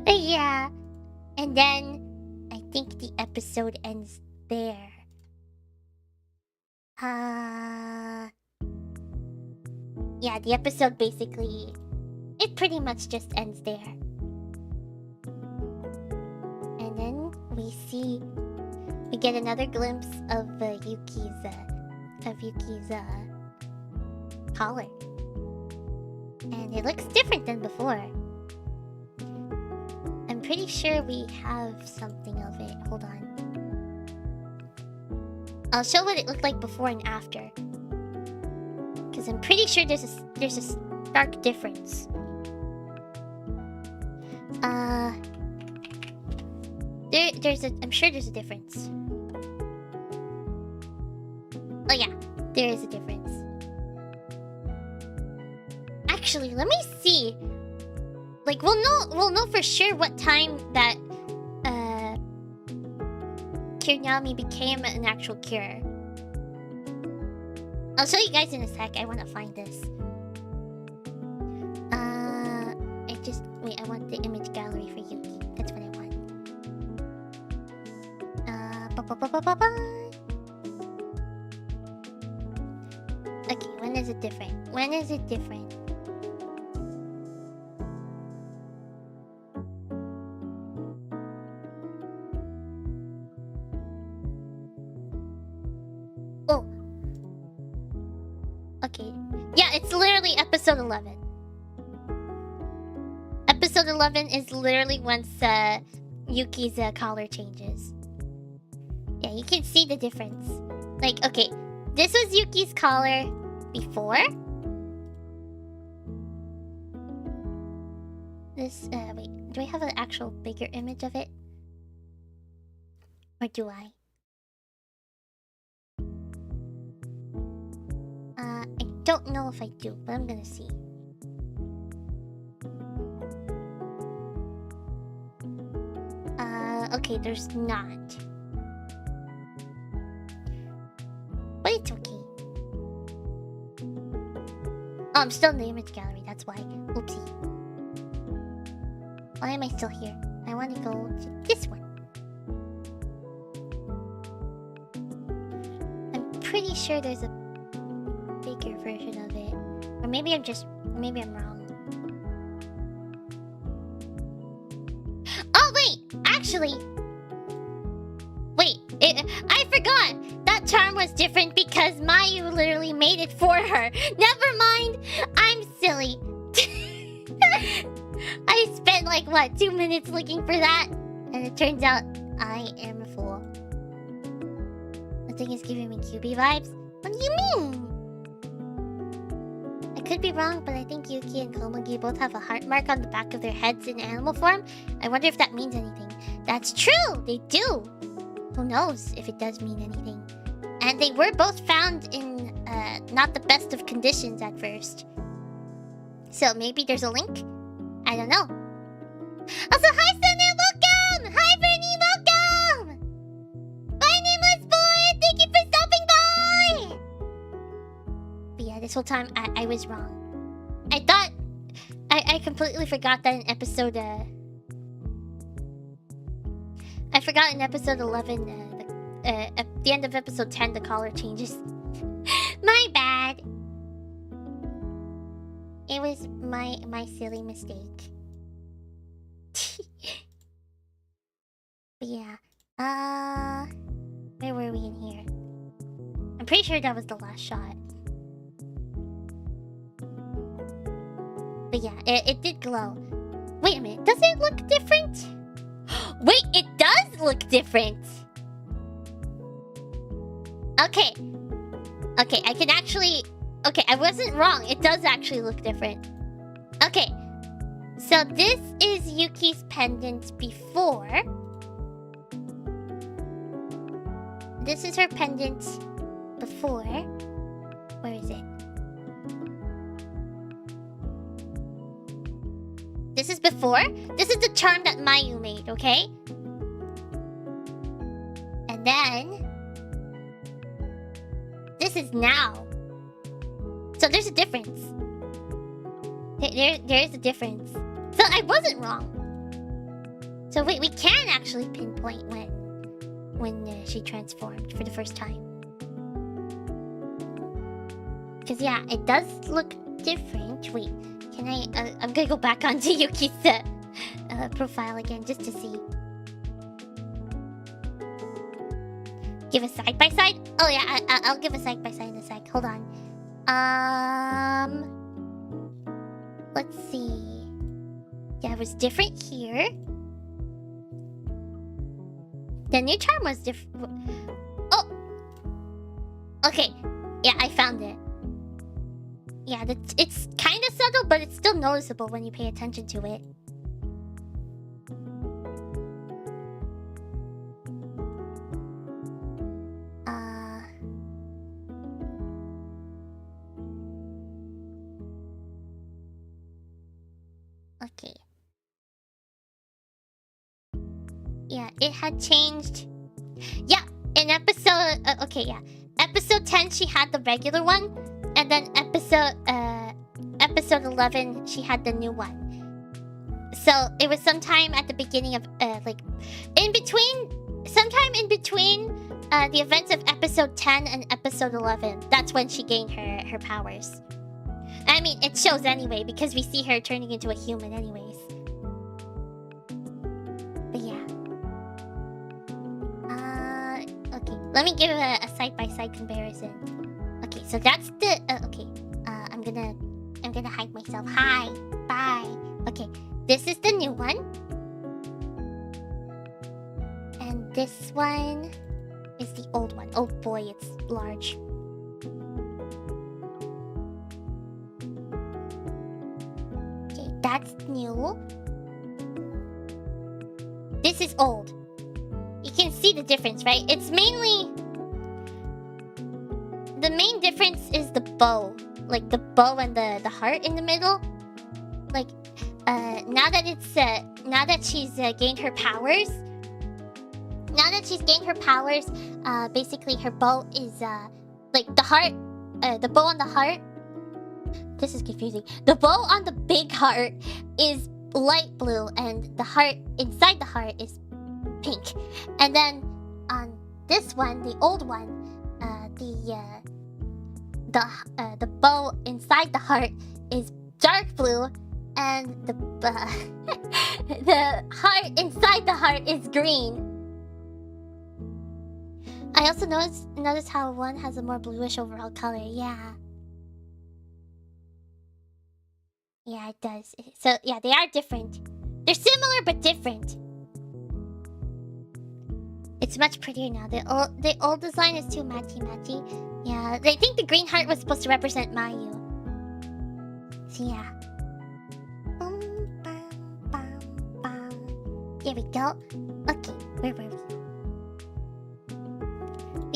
Yeah. And then I think the episode ends there. Yeah, the episode basically, it pretty much just ends there. And then we get another glimpse of Yuki's collar. And it looks different than before. I'm pretty sure we have something of it. Hold on. I'll show what it looked like before and after. Because I'm pretty sure there's a stark difference. I'm sure there's a difference. Oh yeah, there is a difference. Actually, let me see. Like, we'll know for sure what time that Kirnyami became an actual cure. I'll show you guys in a sec. I want to find this. I want the image gallery for Yuki. That's what I want. Okay, when is it different? When is it different? Oh. Okay. Yeah, it's literally episode 11. Episode 11 is literally once Yuki's collar changes. Yeah, you can see the difference. Like, okay, this was Yuki's collar before. This, wait, do I have an actual bigger image of it? Or do I? I don't know if I do, but I'm gonna see. Okay, there's not. But it's okay. Oh, I'm still in the image gallery, that's why. Oopsie. Why am I still here? I want to go to this one. I'm pretty sure there's a bigger version of it. Or maybe I'm wrong. Oh, wait! Actually... Wait, I forgot! That charm was different because Mayu literally made it for her. Never mind! I'm silly. I spent like, what, 2 minutes looking for that? And it turns out I am a fool. The thing is giving me QB vibes? What do you mean? I could be wrong, but I think Yuki and Komugi both have a heart mark on the back of their heads in animal form. I wonder if that means anything. That's true! They do! Who knows if it does mean anything. And they were both found in not the best of conditions at first. So maybe there's a link? I don't know. Also, hi Sunny, welcome! Hi Bernie, welcome! Bye Nameless Boy, thank you for stopping by! But yeah, this whole time I was wrong. I thought... I completely forgot that in episode... I forgot in episode 11, at the end of episode 10, the collar changes. My bad. It was my silly mistake. But yeah, where were we in here? I'm pretty sure that was the last shot. But yeah, it did glow. Wait a minute, does it look different? Wait, it does look different! Okay. Okay, I can actually... Okay, I wasn't wrong. It does actually look different. Okay. So this is Yuki's pendant before. This is her pendant before. Where is it? This is before. This is the charm that Mayu made, okay? And then this is now. So there's a difference. There is a difference. So I wasn't wrong. So we can actually pinpoint when she transformed for the first time. Because yeah, it does look different. Wait, can I? I'm gonna go back onto Yuki's profile again just to see. Give a side by side. Oh yeah, I'll give a side by side in a sec. Hold on. Let's see. Yeah, it was different here. The new charm was different. Oh! Okay. Yeah, I found it. Yeah, it's kind of subtle, but it's still noticeable when you pay attention to it. Okay. Yeah, it had changed. Yeah, in episode... okay, yeah. Episode 10, she had the regular one. And then episode 11, she had the new one. So, it was sometime at the beginning of... sometime in between the events of episode 10 and episode 11. That's when she gained her powers. I mean, it shows anyway, because we see her turning into a human anyways. But yeah. Okay. Let me give a side-by-side comparison. Okay, so that's the... okay. I'm gonna hide myself. Hi. Bye. Okay. This is the new one. And this one is the old one. Oh boy, it's large. That's new. This is old. You can see the difference, right? It's mainly... the main difference is the bow. Like, the bow and the heart in the middle. Like, now that it's... now that she's gained her powers... Now that she's gained her powers, basically her bow is, like, the heart... the bow on the heart... This is confusing. The bow on the big heart is light blue, and the heart inside the heart is pink. And then on this one, the old one, the bow inside the heart is dark blue, and the the heart inside the heart is green. I also notice how one has a more bluish overall color. Yeah. Yeah, it does. So, yeah, they are different. They're similar, but different. It's much prettier now. The old design is too matchy-matchy. Yeah, I think the green heart was supposed to represent Mayu. So, yeah. Here we go. Okay, where were we?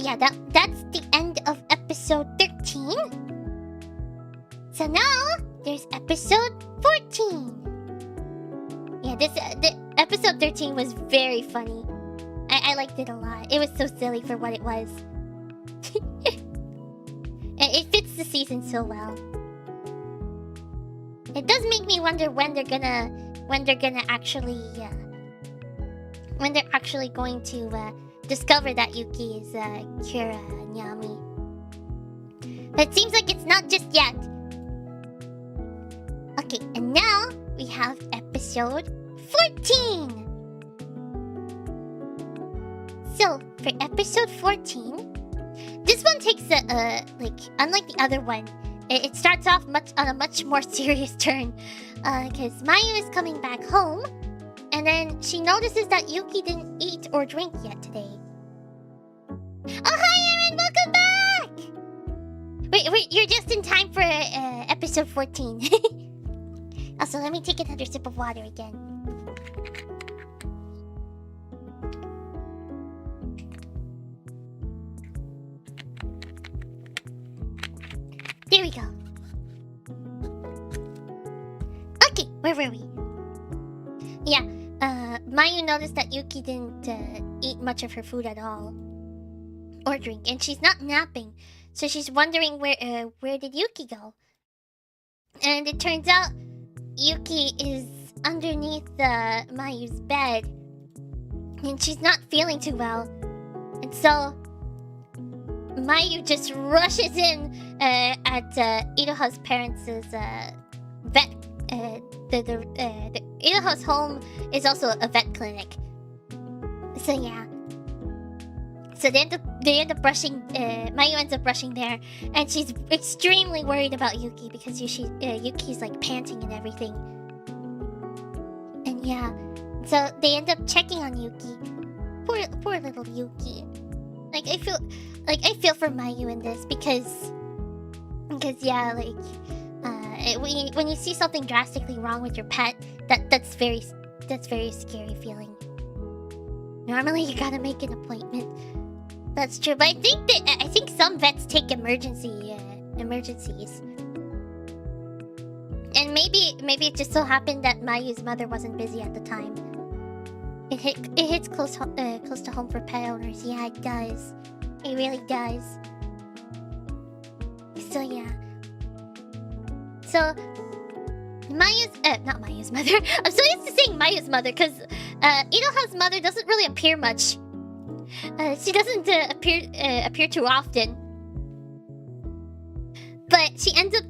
Yeah, that's the end of episode 13. So now... there's episode 14. Yeah, the episode 13 was very funny. I liked it a lot. It was so silly for what it was. It fits the season so well. It does make me wonder when they're actually going to discover that Yuki is Kira Nyami. But it seems like it's not just yet. Okay, and now we have episode 14. So, for episode 14, this one takes unlike the other one, it starts off on a much more serious turn. Because Mayu is coming back home, and then she notices that Yuki didn't eat or drink yet today. Oh, hi, Aaron! Welcome back! Wait, you're just in time for episode 14. Also, let me take another sip of water again. There we go. Okay, where were we? Yeah, Mayu noticed that Yuki didn't eat much of her food at all. or drink, and she's not napping. So she's wondering where did Yuki go? And it turns out Yuki is underneath Mayu's bed, and she's not feeling too well. And so Mayu just rushes in at Iroha's parents' vet. The Iroha's home is also a vet clinic. So yeah. So they end up rushing. Mayu ends up rushing there, and she's extremely worried about Yuki because Yuki's like panting and everything. And yeah, so they end up checking on Yuki. Poor little Yuki. Like I feel for Mayu in this because yeah, like when you see something drastically wrong with your pet, that's very scary feeling. Normally you gotta make an appointment. That's true, but I think some vets take emergencies. And maybe it just so happened that Mayu's mother wasn't busy at the time. It hits close to home for pet owners. Yeah, it does. It really does. So yeah. So not Mayu's mother. I'm so used to saying Mayu's mother because Iroha's mother doesn't really appear much. She doesn't appear too often. But she ends up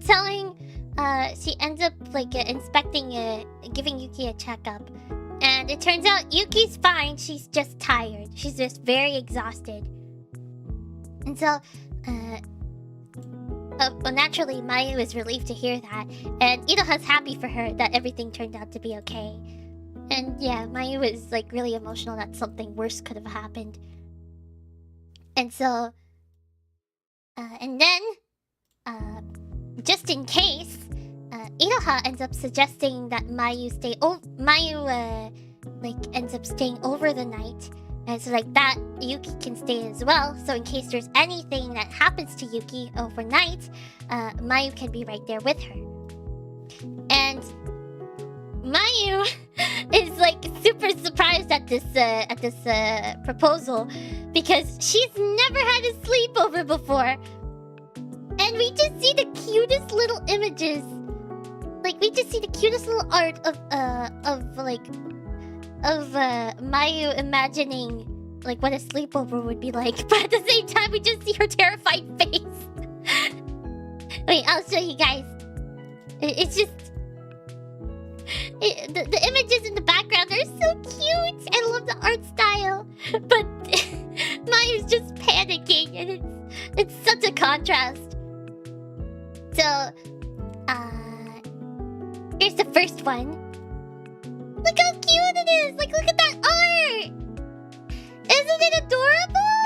inspecting, giving Yuki a checkup. And it turns out Yuki's fine, she's just tired. She's just very exhausted. And so, naturally, Mayu is relieved to hear that. And Iroha's happy for her that everything turned out to be okay. And yeah, Mayu is like really emotional that something worse could have happened. And so, and then, just in case, Iroha ends up suggesting that Mayu ends up staying over the night. And so like that, Yuki can stay as well. So in case there's anything that happens to Yuki overnight, Mayu can be right there with her. And Mayu is like super surprised at this proposal because she's never had a sleepover before. And we just see the cutest little images. Like we just see the cutest little art of Mayu imagining like what a sleepover would be like, but at the same time we just see her terrified face. Wait, I'll show you guys. It's just the images in the background are so cute. I love the art style, but Mayu's just panicking, and it's such a contrast. So, here's the first one. Look how cute it is! Like, look at that art! Isn't it adorable?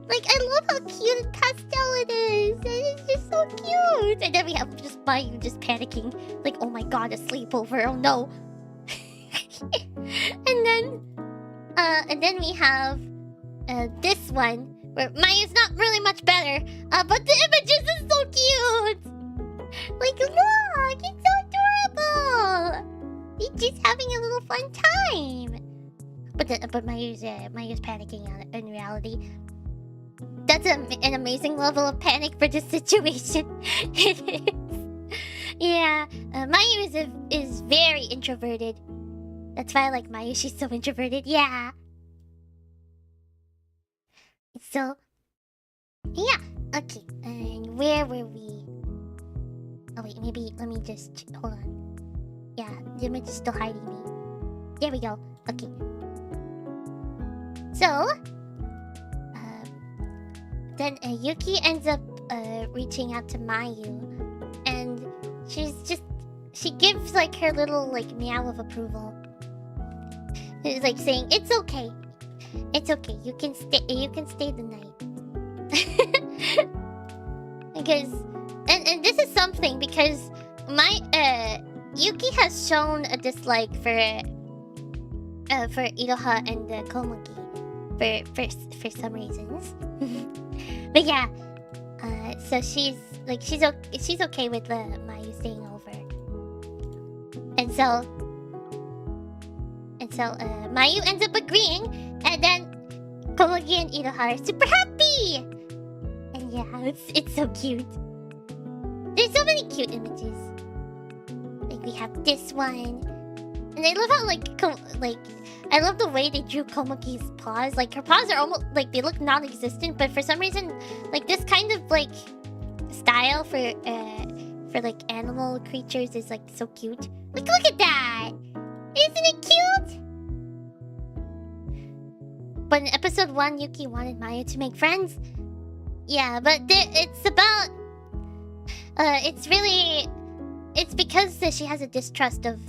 Like, I love how cute and pastel it is. It's just so cute. And then we have just Mayu just panicking. Like, oh my god, a sleepover. Oh no. And then we have this one where Mayu's not really much better. But the images are so cute. Like, look, it's so adorable. He's just having a little fun time. But Mayu's panicking in reality. That's an amazing level of panic for this situation. It is. Yeah, Mayu is very introverted. That's why I like Mayu. She's so introverted. Yeah. So, yeah. Okay. And where were we? Oh wait, maybe let me just hold on. Yeah, the image is still hiding me. There we go. Okay. So, then Yuki ends up reaching out to Mayu, and she gives like her little like meow of approval. It's like saying, "It's okay, it's okay. You can stay the night." Because, and this is something because Yuki has shown a dislike for Iroha and Komugi for some reasons. But yeah, so she's okay with Mayu staying over, and so Mayu ends up agreeing, and then Komugi and Iroha are super happy! And yeah, it's so cute. There's so many cute images. Like, we have this one. And I love how, I love the way they drew Komugi's paws. Like, her paws are almost, like, they look non-existent. But for some reason, like, this kind of, like, style for like, animal creatures is, like, so cute. Like, look at that! Isn't it cute? But in episode 1, Yuki wanted Mayu to make friends. Yeah, but it's about... It's because she has a distrust of...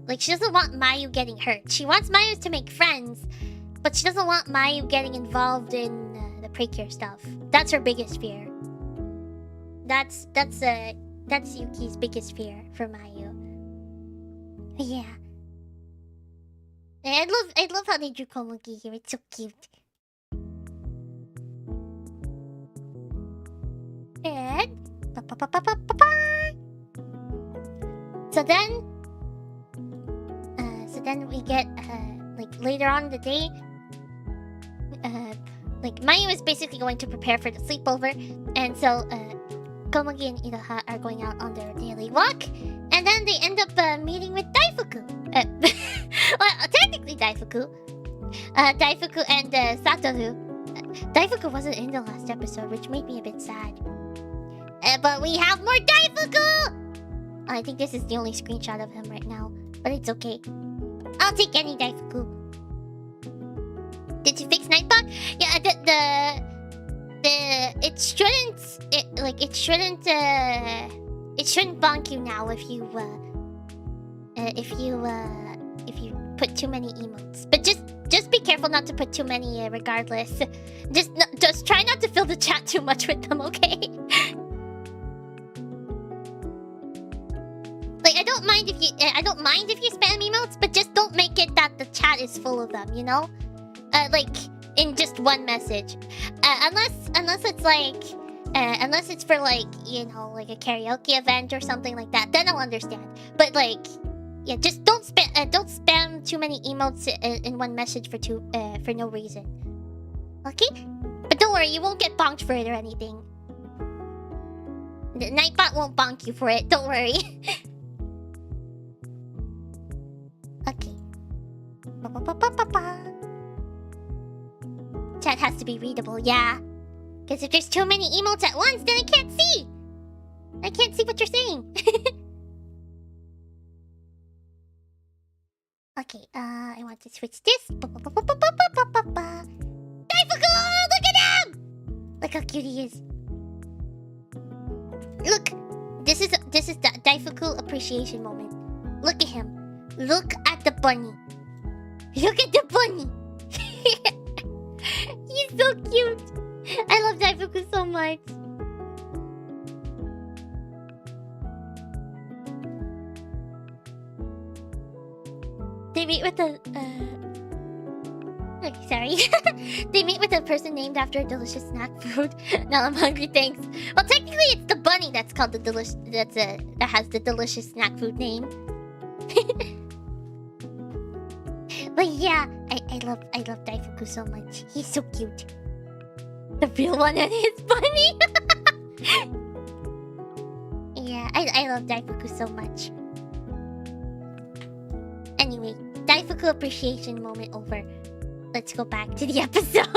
like, she doesn't want Mayu getting hurt. She wants Mayu to make friends, but she doesn't want Mayu getting involved in the Precure stuff. That's her biggest fear. That's Yuki's biggest fear for Mayu. Yeah. I love how they drew Komugi here. It's so cute. And so then we get like later on in the day, like Mayu is basically going to prepare for the sleepover, and so Komugi and Iroha are going out on their daily walk, and then they end up meeting with Daifuku. Well, technically Daifuku and Satoru. Daifuku wasn't in the last episode, which made me a bit sad. But we have more Daifuku! I think this is the only screenshot of him right now, but it's okay. I'll take any Daifuku. Did you fix Nightbot? Yeah, it shouldn't bonk you now if you put too many emotes. But just be careful not to put too many regardless. Just try not to fill the chat too much with them, okay? Like, I don't mind if you spam emotes, but just don't make it that the chat is full of them, you know? Like in just one message. Unless it's like unless it's for, like, you know, like a karaoke event or something like that, then I'll understand. But like, yeah, just don't spam too many emotes in one message for no reason. Okay? But don't worry, you won't get bonked for it or anything. The Nightbot won't bonk you for it, don't worry. Okay. Chat has to be readable, yeah. Because if there's too many emotes at once, then I can't see! I can't see what you're saying. Okay, I want to switch this. Daifuku! Look at him! Look how cute he is. Look! This is the Daifuku appreciation moment. Look at him. Look at the bunny. Look at the bunny! He's so cute! I love Daifuku so much. They meet with a... Okay, sorry. They meet with a person named after a delicious snack food. Now I'm hungry, thanks. Well, technically it's the bunny that's called the delicious... that has the delicious snack food name. But yeah, I love Daifuku so much. He's so cute. The real one and his bunny. Yeah, I love Daifuku so much. Anyway, Daifuku appreciation moment over. Let's go back to the episode.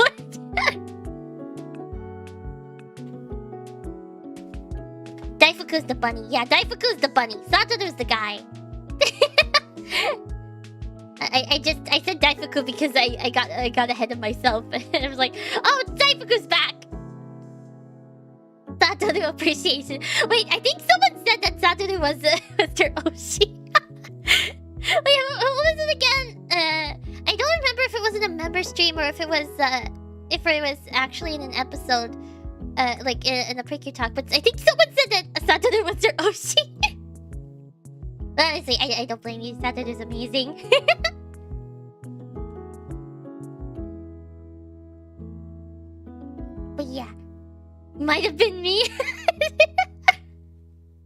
Daifuku's the bunny. Yeah, Daifuku's the bunny. Satoru's the guy. I said Daifuku because I got ahead of myself. And I was like, oh, Daifuku's back. Satoru appreciation. Wait, I think someone said that Satoru was their Oshi. Wait, what was it again? I don't remember if it was in a member stream or if it was actually in an episode, like in a Precure talk. But I think someone said that Satoru was their Oshi. Honestly, I don't blame you. Satoru's amazing. But yeah, might have been me.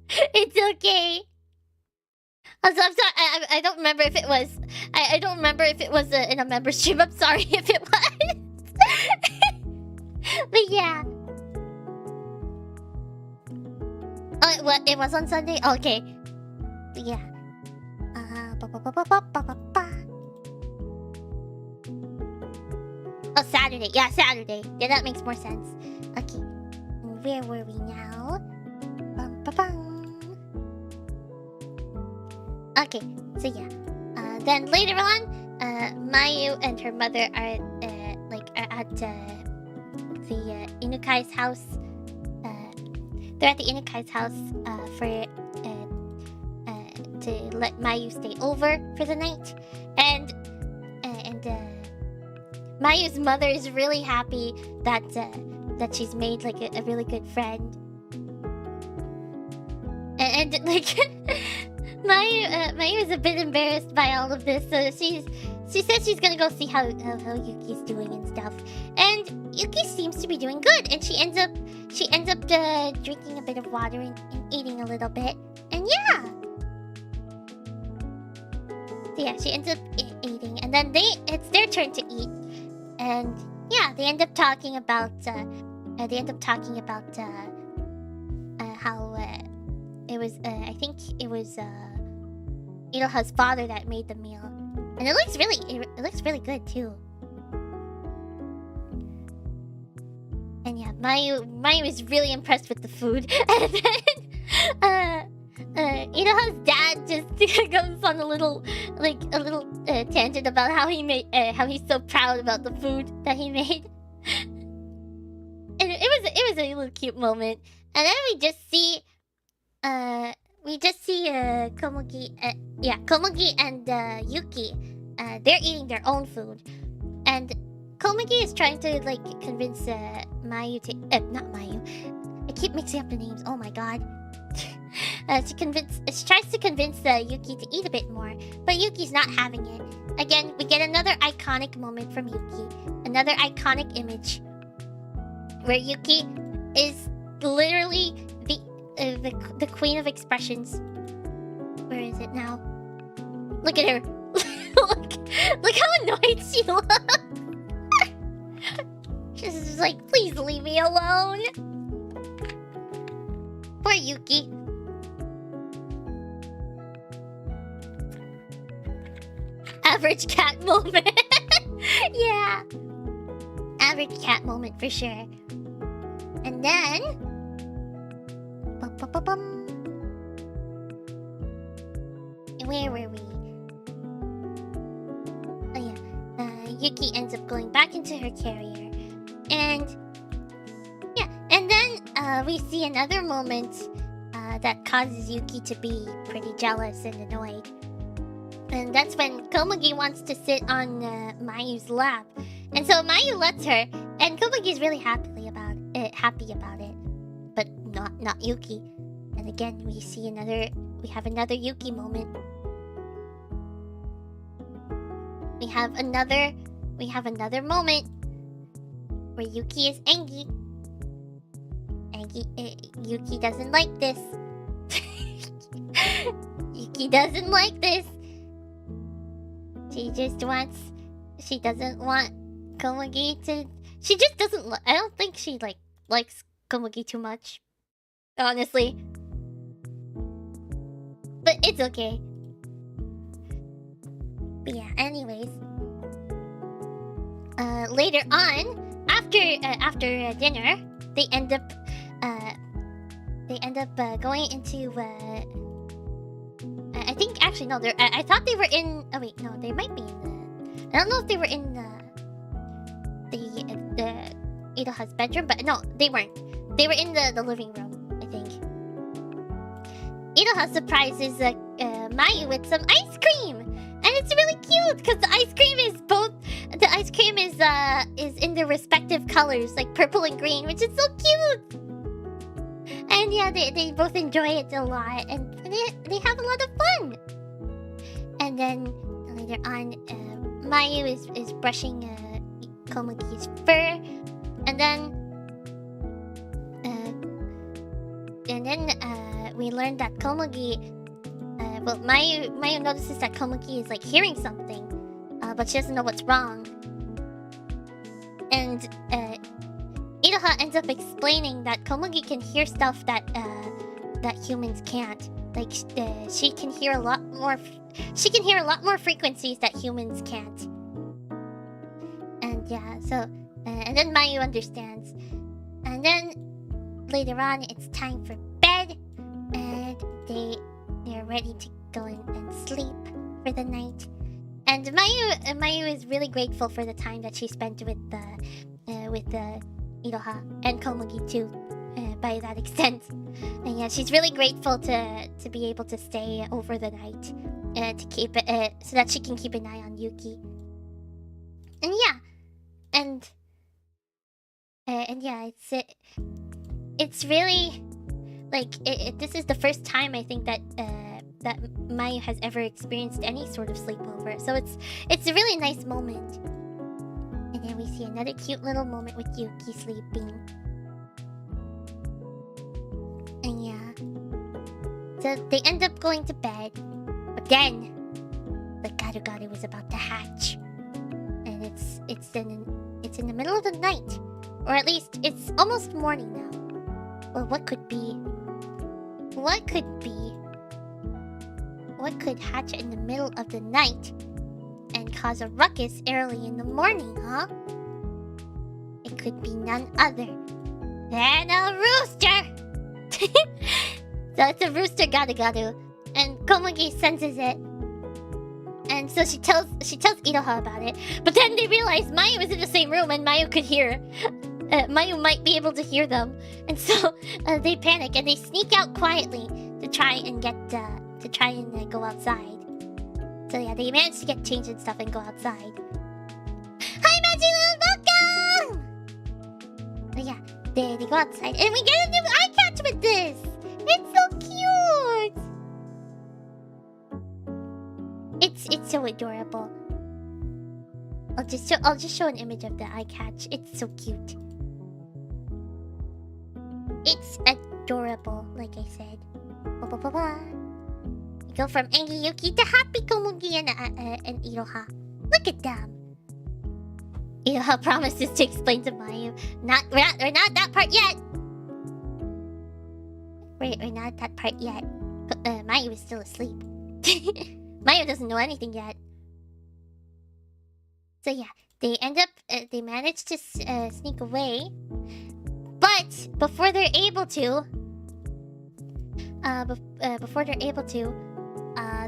It's okay. Also, I'm sorry. I don't remember if it was. I don't remember if it was in a member stream. I'm sorry if it was. But yeah. Oh, what? It was on Sunday? Okay. But yeah. Oh, Saturday. Yeah, Saturday. Yeah, that makes more sense. Okay. Where were we now? Okay, so yeah. Then later on, Mayu and her mother are at the Inukai's house. They're at the Inukai's house to let Mayu stay over for the night, and Mayu's mother is really happy that she's made like a really good friend, and like Mayu is a bit embarrassed by all of this, so she says she's gonna go see how Yuki's doing and stuff, and Yuki seems to be doing good, and she ends up drinking a bit of water and eating a little bit, and yeah. So yeah, she ends up eating, and then it's their turn to eat, and yeah, they end up talking about how it was I think it was Iroha's father that made the meal, and it looks really good too. And yeah, Mayu is really impressed with the food, and then Iroha's dad just goes on a little tangent about how he's so proud about the food that he made. And it was a little cute moment. And then we just see Komugi and Yuki. They're eating their own food, and Komugi is trying to like convince Mayu to not Mayu. I keep mixing up the names. Oh my god. She tries to convince Yuki to eat a bit more, but Yuki's not having it. Again, we get another iconic moment from Yuki, another iconic image where Yuki is literally the queen of expressions. Where is it now? Look at her. look how annoyed she looks. She's just like, please leave me alone. Poor Yuki. Average cat moment. Yeah. Average cat moment for sure. And then where were we? Oh yeah. Yuki ends up going back into her carrier. And yeah, and then we see another moment that causes Yuki to be pretty jealous and annoyed. And that's when Komugi wants to sit on Mayu's lap. And so Mayu lets her, and Komugi's really happy about it. But not Yuki. And again, we have another Yuki moment. We have another moment where Yuki is angry. Yuki doesn't like this. Yuki doesn't like this. She doesn't want Komugi to... She just doesn't... I don't think she, likes Komugi too much. Honestly. But it's okay. But yeah, anyways. Later on, after dinner, they end up going into... I think actually no. I thought they were in. Oh wait, no, they might be in the. I don't know if they were in the Iroha's bedroom, but no, they weren't. They were in the living room, I think. Iroha surprises Mayu with some ice cream, and it's really cute because the ice cream is in their respective colors, like purple and green, which is so cute. And yeah, they both enjoy it a lot, and they have a lot of fun. And then later on, Mayu is brushing Komugi's fur, and then we learned that Komugi, Mayu notices that Komugi is like hearing something, but she doesn't know what's wrong. And Iroha Iroha ends up explaining that Komugi can hear stuff that humans can't. Like she can hear a lot more. She can hear a lot more frequencies that humans can't. And yeah, so and then Mayu understands. And then later on, it's time for bed, and they're ready to go in and sleep for the night. And Mayu is really grateful for the time that she spent with the Iroha and Komugi too, by that extent. And yeah, she's really grateful to be able to stay over the night, to keep it so that she can keep an eye on Yuki. And yeah, and yeah, it's really like this is the first time I think that Mayu has ever experienced any sort of sleepover. So it's a really nice moment. And then we see another cute little moment with Yuki sleeping. And yeah, so they end up going to bed, but then the garu was about to hatch, and it's in the middle of the night, or at least it's almost morning now. Well, what could be? What could hatch in the middle of the night and cause a ruckus early in the morning, huh? It could be none other than a rooster! So it's a rooster garu, and Komugi senses it. And so she tells Iroha about it. But then they realize Mayu is in the same room and Mayu could hear. Mayu might be able to hear them. And so they panic and they sneak out quietly to try and go outside. So yeah, they manage to get changed and stuff and go outside. Hi, Magic Little Welcome! But yeah, they go outside and we get a new eye catch with this! It's so cute! It's so adorable. I'll just show an image of the eye catch. It's so cute. It's adorable, like I said. We go from angry Yuki to happy Komugi and Iroha. Look at them. Iroha promises to explain to Mayu. We're not at that part yet. We're not at that part yet. Mayu is still asleep. Mayu doesn't know anything yet. So yeah, they manage to sneak away. But before they're able to,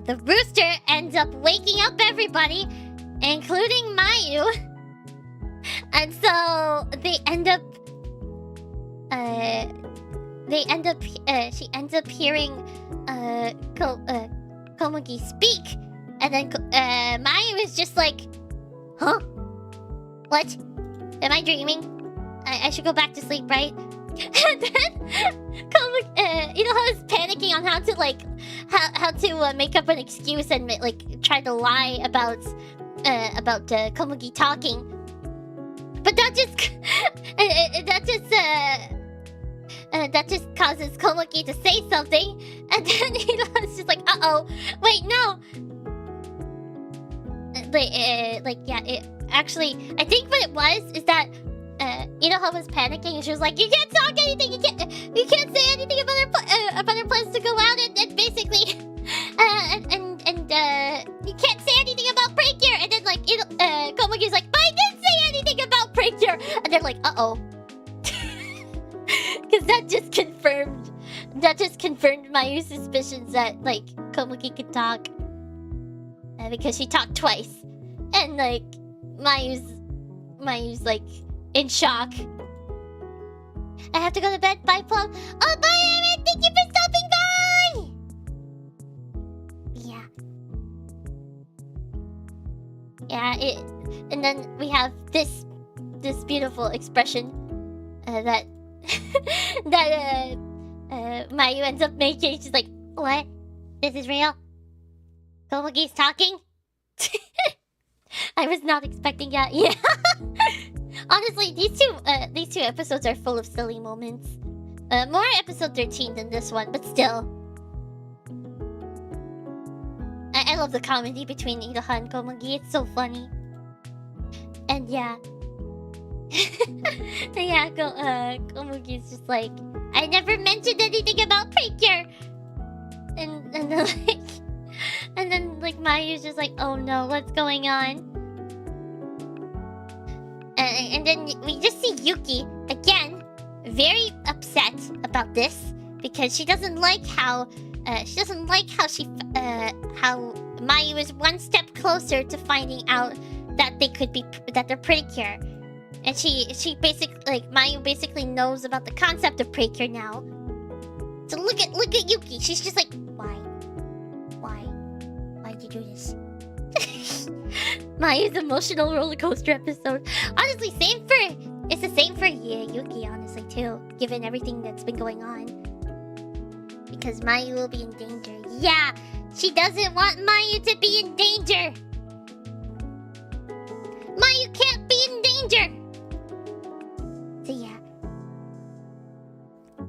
the rooster ends up waking up everybody, including Mayu. And so she ends up hearing Komugi speak, and then Mayu is just like, huh? What? Am I dreaming? I should go back to sleep, right? And then Iroha is panicking on how to make up an excuse and try to lie about Komugi talking. But that just causes Komugi to say something, and then Iroha's just like, uh-oh, wait, no. Actually, I think what it was is that Iroha was panicking and she was like, you can't talk anything, you can't say anything about our plans to go out, and basically you can't say anything about Precure. And then Komugi's like, but I didn't say anything about Precure. And they're like, uh-oh. Because that just confirmed my suspicions that Komugi could talk, because she talked twice, and Mayu's in shock. I have to go to bed. Bye, Plum. Oh, bye, Emmett. Thank you for stopping by. Yeah. And then we have this beautiful expression that Mayu ends up making. She's like, what? This is real? Komugi's talking? I was not expecting that. Yeah. Honestly, these two episodes are full of silly moments. More episode 13 than this one, but still. I love the comedy between Iroha and Komugi. It's so funny. And yeah. Yeah, Komugi's just like, I never mentioned anything about Precure. And then Mayu's just like, oh no, what's going on? And then we just see Yuki again, very upset about this because she doesn't like how Mayu is one step closer to finding out that they're Precure. And she basically, Mayu basically knows about the concept of Precure now. So look at Yuki. She's just like, why'd you do this? Mayu's emotional roller coaster episode. Honestly, it's the same for Yuki, honestly, too, given everything that's been going on. Because Mayu will be in danger. Yeah, she doesn't want Mayu to be in danger. Mayu can't be in danger. So yeah.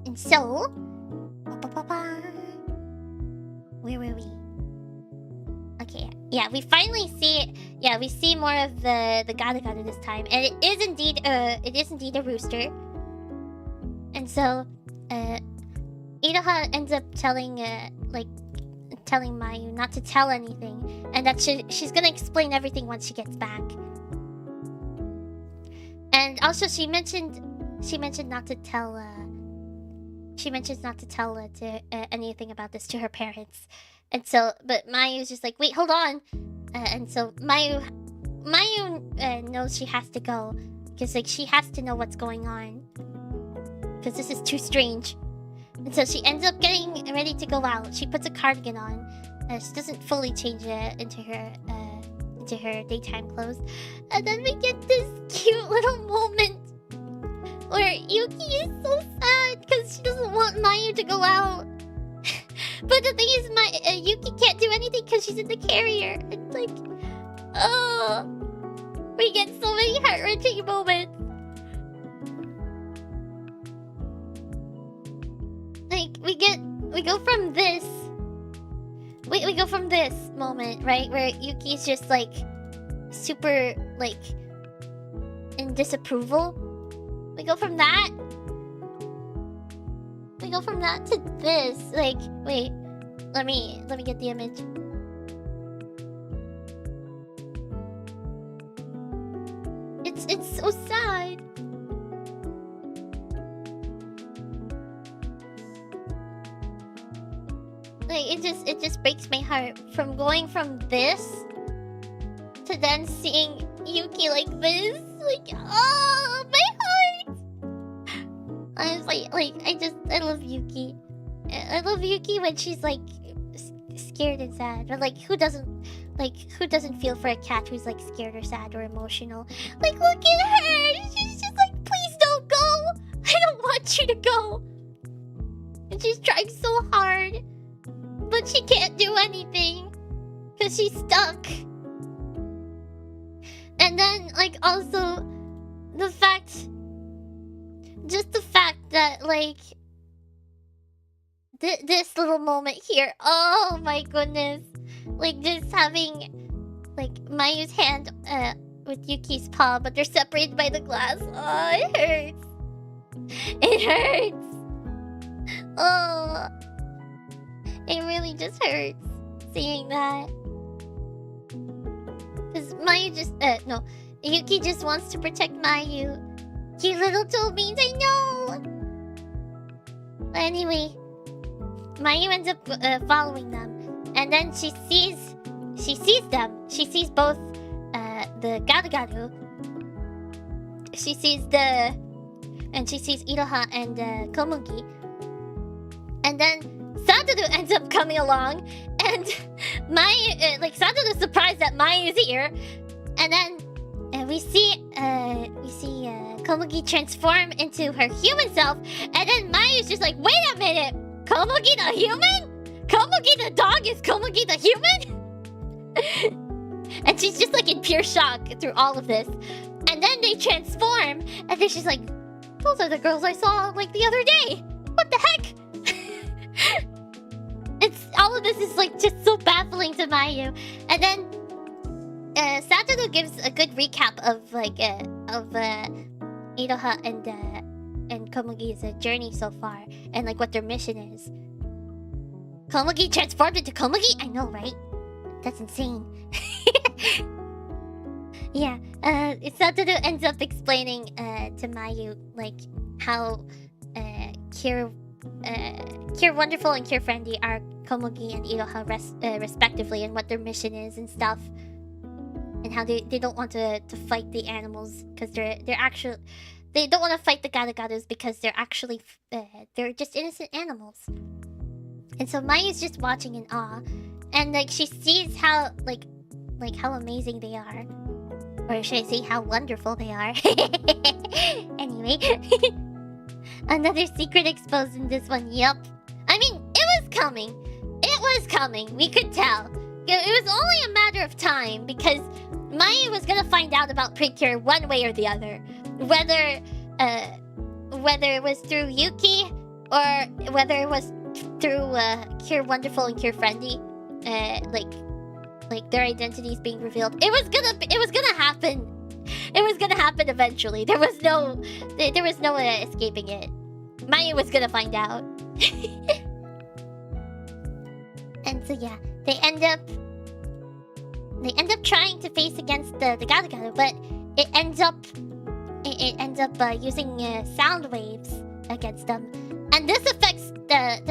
And so, where were we? Okay, yeah, we finally see. Yeah, we see more of the gada this time, and it is indeed a rooster. And so, Iroha ends up telling Mayu not to tell anything, and that she's gonna explain everything once she gets back. And also, she mentioned not to tell. She mentions not to tell anything about this to her parents. And so, but Mayu's just like, wait, hold on. And so Mayu knows she has to go because she has to know what's going on because this is too strange. And so she ends up getting ready to go out. She puts a cardigan on. She doesn't fully change it into her daytime clothes. And then we get this cute little moment where Yuki is so sad because she doesn't want Mayu to go out. But the thing is, Yuki can't do anything because she's in the carrier. It's like, oh, we get so many heart-wrenching moments. We go from this. We go from this moment, right, where Yuki's just super in disapproval. We go from that to this. Wait, let me get the image. It's so sad. It just breaks my heart from going from this to then seeing Yuki like this. Oh, my heart. Honestly, I love Yuki. I love Yuki when she's scared and sad. Or who doesn't feel for a cat who's scared or sad or emotional? Look at her. She's just please don't go. I don't want you to go. And she's trying so hard, but she can't do anything because she's stuck. And then also the fact that this little moment here, oh my goodness, just having Mayu's hand with Yuki's paw, but they're separated by the glass. Oh, it hurts. Oh, it really just hurts seeing that, because Yuki just wants to protect Mayu. You little Tobies, I know. Anyway, Mayu ends up following them, and then she sees them. She sees both the Garu. She sees Iroha and Komugi, and then Satoru ends up coming along, and Mayu, Satoru's surprised that Mayu is here, and then we see Komugi transform into her human self, and then Mayu's just like, wait a minute, Komugi the human? Komugi the dog is Komugi the human? And she's just in pure shock through all of this. And then they transform, and then she's like, those are the girls I saw the other day. What the heck? All of this is just so baffling to Mayu. And then Satoru gives a good recap of Iroha and Komugi's journey so far, and like what their mission is. Komugi transformed into Komugi? I know, right? That's insane. Yeah, Satoru ends up explaining to Mayu like how Cure Wonderful and Cure Friendly are Komugi and Iroha respectively, and what their mission is and stuff, and how they don't want to fight the animals because they don't want to fight the Garugarus because they're actually they're just innocent animals. And so Mayu's just watching in awe, and like she sees how like how amazing they are. Or should I say how wonderful they are? Anyway. Another secret exposed in this one, yup. I mean, it was coming. It was coming. We could tell. It was only a matter of time because Maya was gonna find out about Precure one way or the other. Whether it was through Yuki or whether it was through Cure Wonderful and Cure Friendly. Like their identities being revealed. It was gonna happen. It was gonna happen eventually. There was no escaping it. Maya was gonna find out. And so yeah, they end up trying to face against the Garugaru, but it ends up using sound waves against them. And this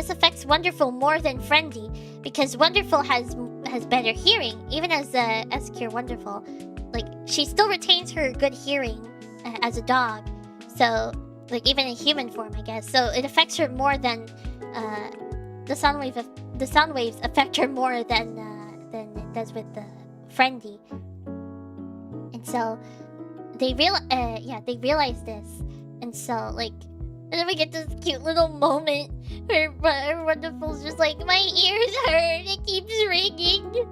affects Wonderful more than Friendly, because Wonderful has better hearing, even as Cure Wonderful. Like she still retains her good hearing as a dog, so like even in human form, I guess. So it affects her more than the sound waves affect her more than it does with the Friendly. And so they realize this, and so like. And then we get this cute little moment where Wonderful's just like, my ears hurt, it keeps ringing.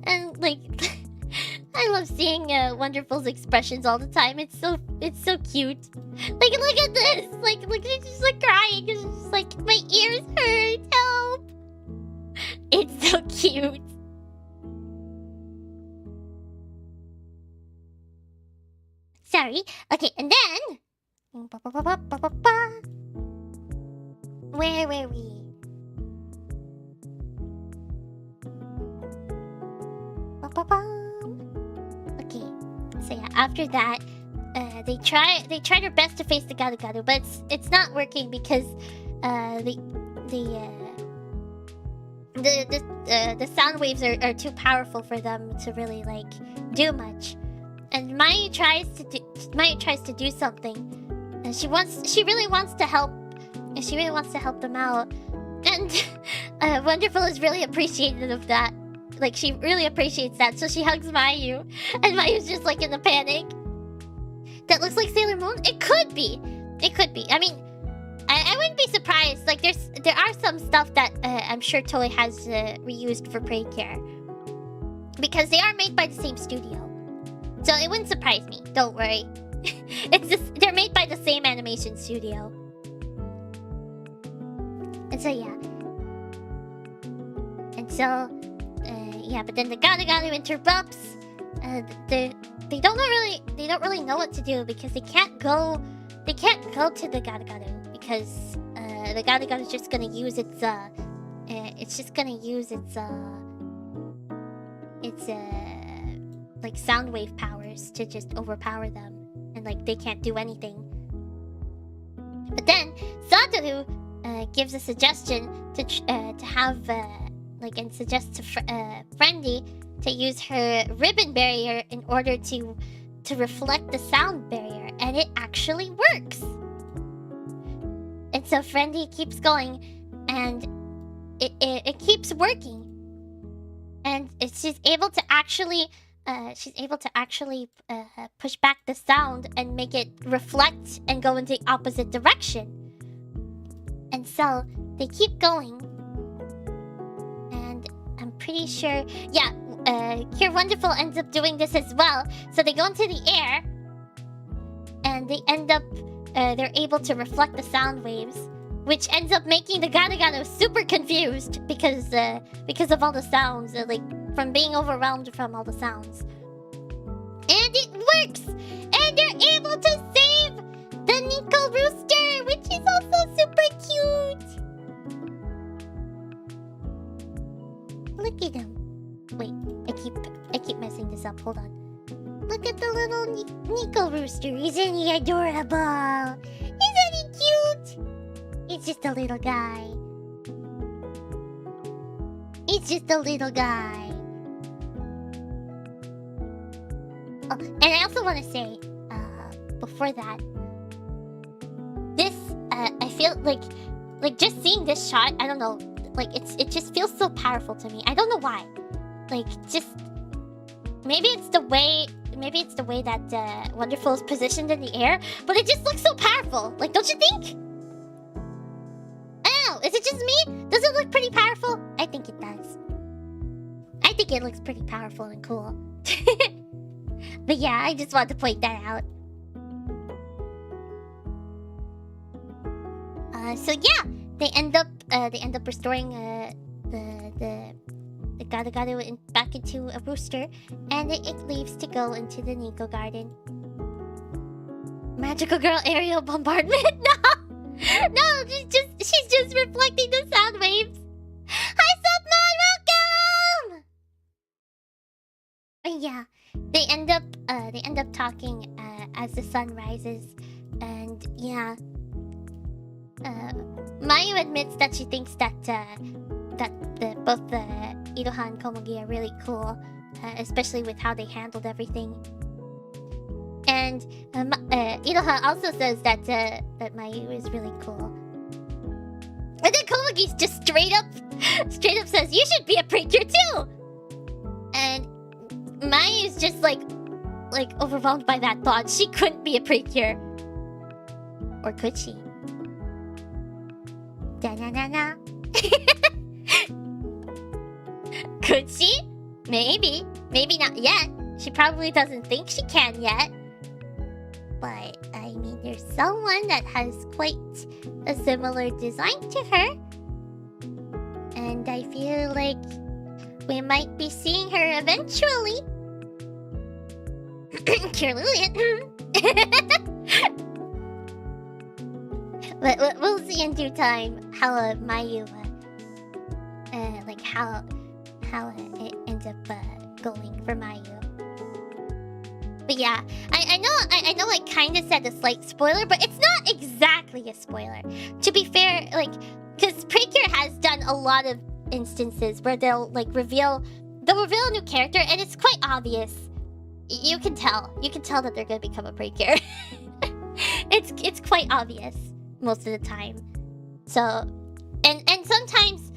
And like, I love seeing Wonderful's expressions all the time. It's so cute. Like, look at this. Like, she's just like crying. It's just like, my ears hurt, help. It's so cute. Sorry. Okay, and then... Where were we? Okay, so yeah, after that, they try their best to face the Garugaru, but it's not working because the sound waves are too powerful for them to really like do much. And Maya tries to do something, and she really wants to help, and she really wants to help them out. And Wonderful is really appreciative of that. Like she really appreciates that, so she hugs Mayu, and Mayu's just like in a panic. That looks like Sailor Moon. It could be. I mean, I wouldn't be surprised. Like there are some stuff that I'm sure Toei has reused for Precure, because they are made by the same studio. So it wouldn't surprise me. Don't worry. They're made by the same animation studio. And so yeah. But then the Garugaru interrupts. They don't really know what to do, because they can't go to the Garugaru, because the Garugaru is just gonna use its like sound wave powers to just overpower them, and like they can't do anything. But then Satoru gives a suggestion to have and suggests to Friendly to use her ribbon barrier in order to reflect the sound barrier, and it actually works. And so Friendly keeps going, and it keeps working, and she's able to actually push back the sound and make it reflect and go in the opposite direction. And so they keep going, and I'm pretty sure, Cure Wonderful ends up doing this as well. So they go into the air, and they end up they're able to reflect the sound waves, which ends up making the Garugaru super confused because of all the sounds, from being overwhelmed from all the sounds. And it works! And they're able to Look at the little Nico rooster. Isn't he adorable? Isn't he cute? He's just a little guy. He's just a little guy. Oh, and I also want to say, before that, this, I feel like just seeing this shot, I don't know, like it just feels so powerful to me. I don't know why. Like, just maybe it's the way that Wonderful is positioned in the air, but it just looks so powerful. Like, don't you think? I don't know. Is it just me? Does it look pretty powerful? I think it does. I think it looks pretty powerful and cool. But yeah, I just wanted to point that out. So yeah, they end up restoring the Garu back into a rooster, and it leaves to go into the Nico garden. Magical girl aerial bombardment? No, she's just reflecting the sound waves. Hi, Submod, welcome. Yeah, they end up talking as the sun rises, and yeah. Mayu admits that she thinks that both the Iroha and Komugi are really cool, especially with how they handled everything. And Iroha also says that Mayu is really cool. And then Komugi's just straight up says, "You should be a Precure too!" And Mayu's just like overwhelmed by that thought. She couldn't be a Precure. Or could she? Da-na-na-na. Could she? Maybe. Maybe not yet. She probably doesn't think she can yet. But, I mean, there's someone that has quite a similar design to her. And I feel like we might be seeing her eventually. Kirlulian. But we'll see in due time how Mayu, how it ends up going for Mayu. But yeah, I know I kind of said a slight spoiler, but it's not exactly a spoiler. To be fair, like, because Precure has done a lot of instances where they'll reveal a new character, and it's quite obvious. You can tell that they're gonna become a Precure. It's quite obvious most of the time. So, and sometimes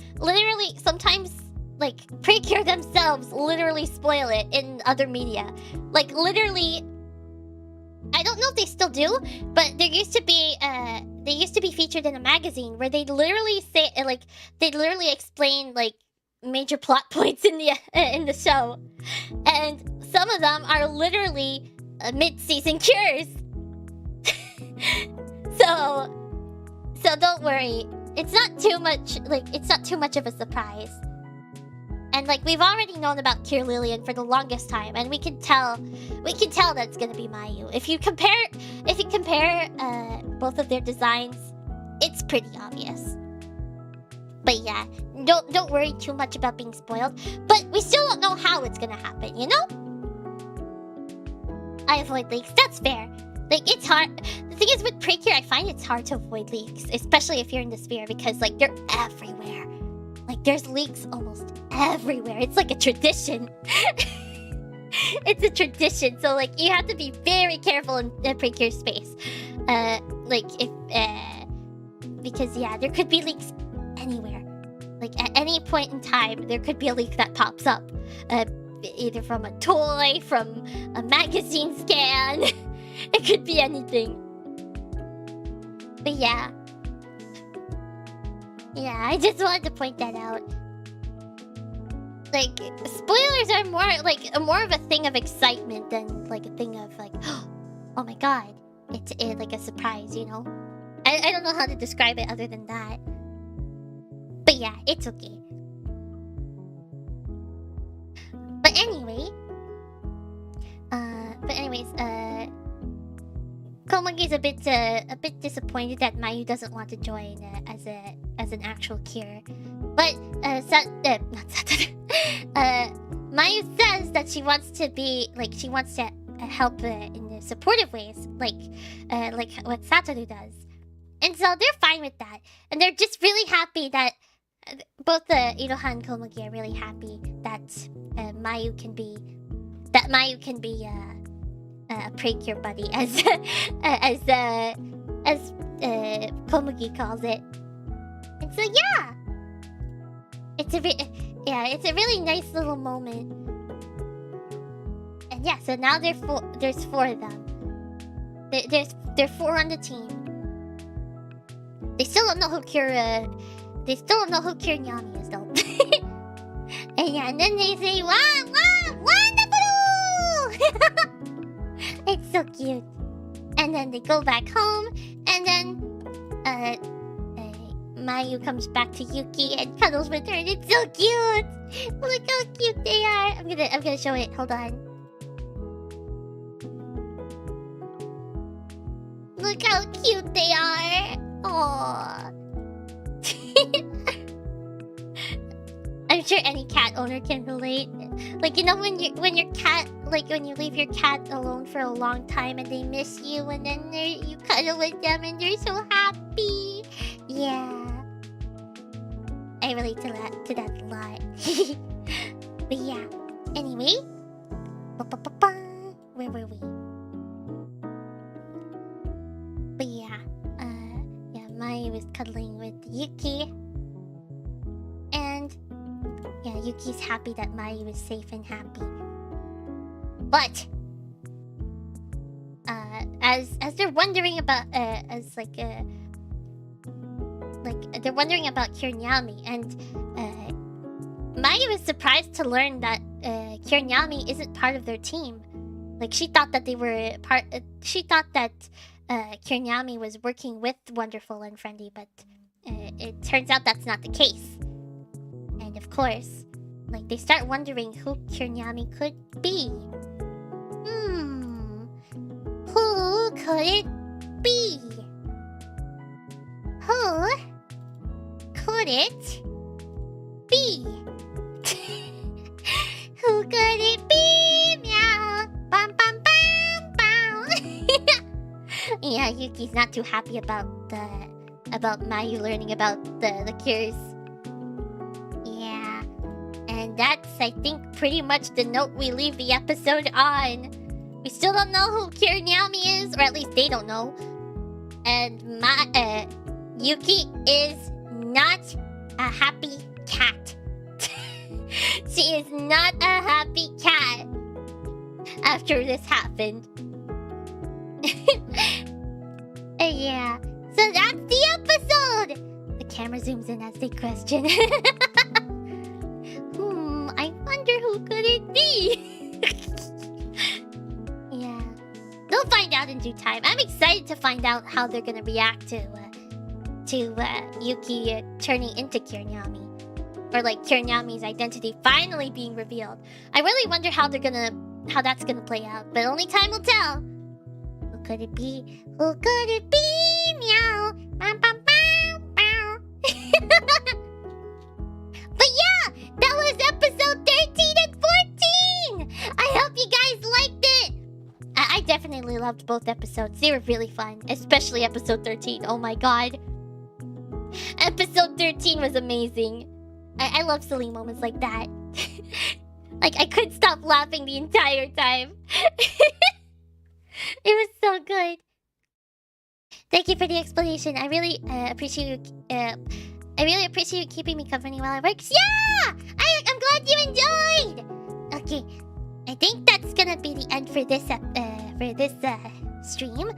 like Precure themselves literally spoil it in other media. Like, literally, I don't know if they still do, but they used to be featured in a magazine where they literally say they literally explain like major plot points in the show, and some of them are literally mid-season cures. So don't worry. It's not too much of a surprise. And like, we've already known about Kirlulian for the longest time, and we can tell that it's gonna be Mayu. If you compare both of their designs, it's pretty obvious. But yeah, don't worry too much about being spoiled. But we still don't know how it's gonna happen, you know? I avoid leaks, that's fair. Like, it's hard. The thing is, with Precure, I find it's hard to avoid leaks, especially if you're in the sphere, because like, they're everywhere. Like, there's leaks almost everywhere. It's like a tradition. It's a tradition. So like, you have to be very careful in the Precure space. Because yeah, there could be leaks anywhere. Like, at any point in time, there could be a leak that pops up. Either from a toy, from a magazine scan. It could be anything. But yeah. Yeah, I just wanted to point that out. Like, spoilers are more of a thing of excitement than like a thing of like, oh my god, it's like a surprise, you know? I don't know how to describe it other than that. But yeah, it's okay. But anyways, Komugi's a bit disappointed that Mayu doesn't want to join as an actual cure. But Mayu says that she wants to help in the supportive ways, like what Satoru does. And so they're fine with that, and they're just really happy that both Iroha and Komugi are really happy that Mayu can be a Precure buddy, as Komugi calls it. And so yeah, it's a really nice little moment. And yeah, so now there's 4 of them. There are 4 on the team. They still don't know who Nyami is though. And yeah, and then they say, "Wow, wonderful!" It's so cute. And then they go back home, and then Mayu comes back to Yuki and cuddles with her, and it's so cute. Look how cute they are. I'm gonna show it. Hold on. Look how cute they are. Aww. I'm sure any cat owner can relate. Like, you know, when you leave your cat alone for a long time and they miss you, and then you cuddle with them and you're so happy. Yeah, I relate to that a lot. But yeah, anyway, where were we? But yeah, Mai was cuddling with Yuki, and yeah, Yuki's happy that Mai was safe and happy. But as they're wondering about they're wondering about Kiryami, and Mai was surprised to learn that Kiryami isn't part of their team. Like, she thought that they were part. She thought that Kiryami was working with Wonderful and Friendly, but it turns out that's not the case. And of course, like, they start wondering who Kiryami could be. Who could it be? Who could it be? Who could it be? Meow. Bum bum bum bum. Yeah, Yuki's not too happy about Mayu learning about the cures. Yeah, and that's, I think, pretty much the note we leave the episode on. We still don't know who Kiryami is, or at least they don't know. And Yuki is not a happy cat. She is not a happy cat after this happened. Yeah, so that's the episode. The camera zooms in as they question. I wonder who could it be? Yeah, they'll find out in due time. I'm excited to find out how they're gonna react to Yuki turning into Kiryami, or like Kiryami's identity finally being revealed. I really wonder how that's gonna play out, but only time will tell. Who could it be? Who could it be? Meow. Bum, bum, bum, bow. But yeah, that was episode 13 and 14. I hope you guys liked it. I definitely loved both episodes. They were really fun, especially episode 13. Oh my god. Episode 13 was amazing. I love silly moments like that. Like, I couldn't stop laughing the entire time. It was so good. Thank you for the explanation. I really appreciate you. I really appreciate you keeping me company while I work. Yeah! I'm glad you enjoyed! Okay, I think that's gonna be the end for this stream.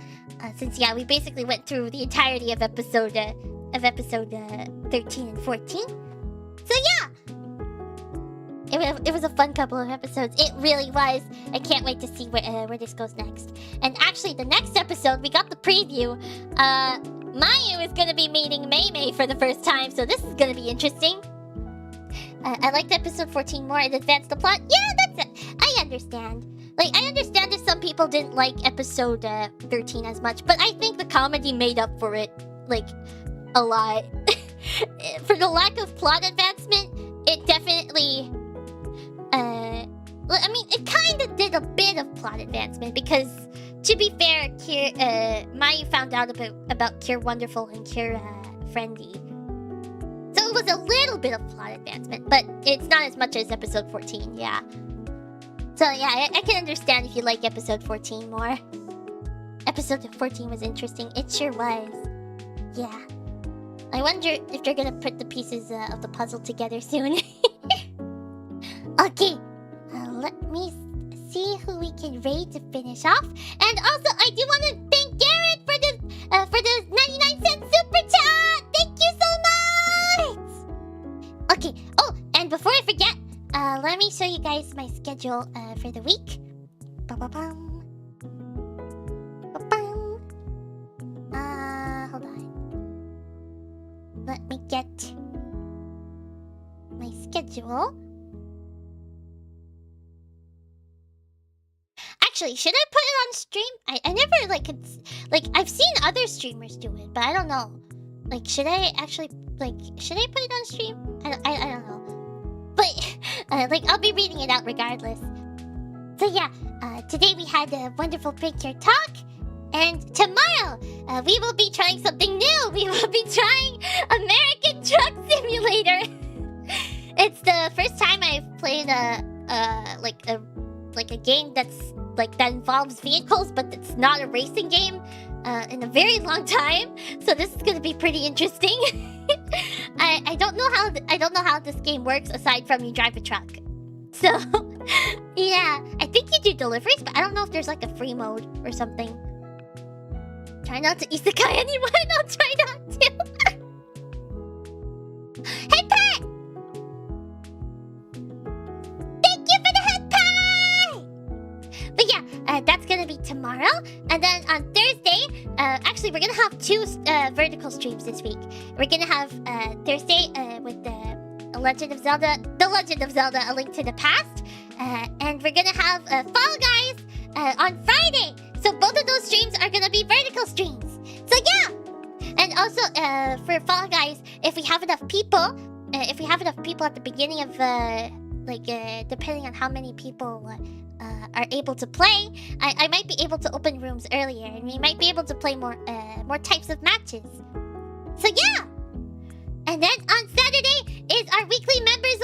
Since, yeah, we basically went through the entirety of episode 13 and 14. So yeah! It was a fun couple of episodes. It really was. I can't wait to see where this goes next. And actually, the next episode, we got the preview. Mayu is going to be meeting Mei for the first time, so this is going to be interesting. I liked episode 14 more. It advanced the plot. Yeah, that's it. I understand. Like, I understand if some people didn't like episode 13 as much, but I think the comedy made up for it, like, a lot. For the lack of plot advancement, it definitely I mean, it kind of did a bit of plot advancement because, to be fair, Mayu found out about Cure Wonderful and Cure Friendly. So it was a little bit of plot advancement, but it's not as much as episode 14, yeah. So yeah, I can understand if you like episode 14 more. Episode 14 was interesting. It sure was. Yeah. I wonder if they're gonna put the pieces of the puzzle together soon. Okay. Let me see who we can raid to finish off. And also, I do want to thank Garrett for the 99-cent super chat. Thank you so much. Okay. Oh, and before I forget, let me show you guys my schedule for the week. Ba-ba-bum. Ba-bum. Hold on. Let me get my schedule. Actually, should I put it on stream? I never I've seen other streamers do it, but I don't know. Like, should I actually should I put it on stream? I don't know. But I'll be reading it out regardless. So yeah, today we had a wonderful Precure talk, and tomorrow we will be trying something new. We will be trying American Truck Simulator. It's the first time I've played a game that involves vehicles, but it's not a racing game in a very long time. So this is gonna be pretty interesting. I don't know how this game works aside from you drive a truck. So yeah, I think you do deliveries, but I don't know if there's like a free mode or something. Try not to isekai anyone. I'll try not to. Hey Pat! Thank you for the head pie! But yeah, that's gonna be tomorrow. And then on Thursday, actually we're gonna have two vertical streams this week. We're gonna have Thursday with The Legend of Zelda, A Link to the Past. And we're gonna have Fall Guys on Friday. So both of those streams are gonna be vertical streams. So yeah! And also, for Fall Guys, if we have enough people at the beginning of, depending on how many people are able to play, I might be able to open rooms earlier, and we might be able to play more types of matches. So yeah! And then on Saturday is our weekly members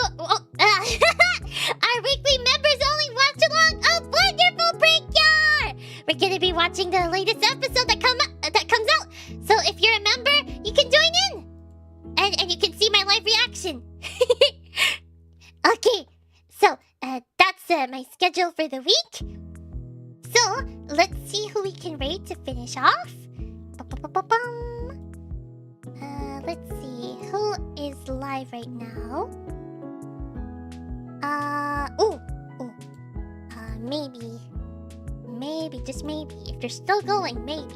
our weekly members only watch along of Wonderful Precure! We're gonna be watching the latest episode that comes out. So if you're a member, you can join in! And you can see my live reaction. Okay, so that's my schedule for the week. So let's see who we can raid to finish off. Let's see who is live right now. Maybe, just maybe, if they're still going, maybe.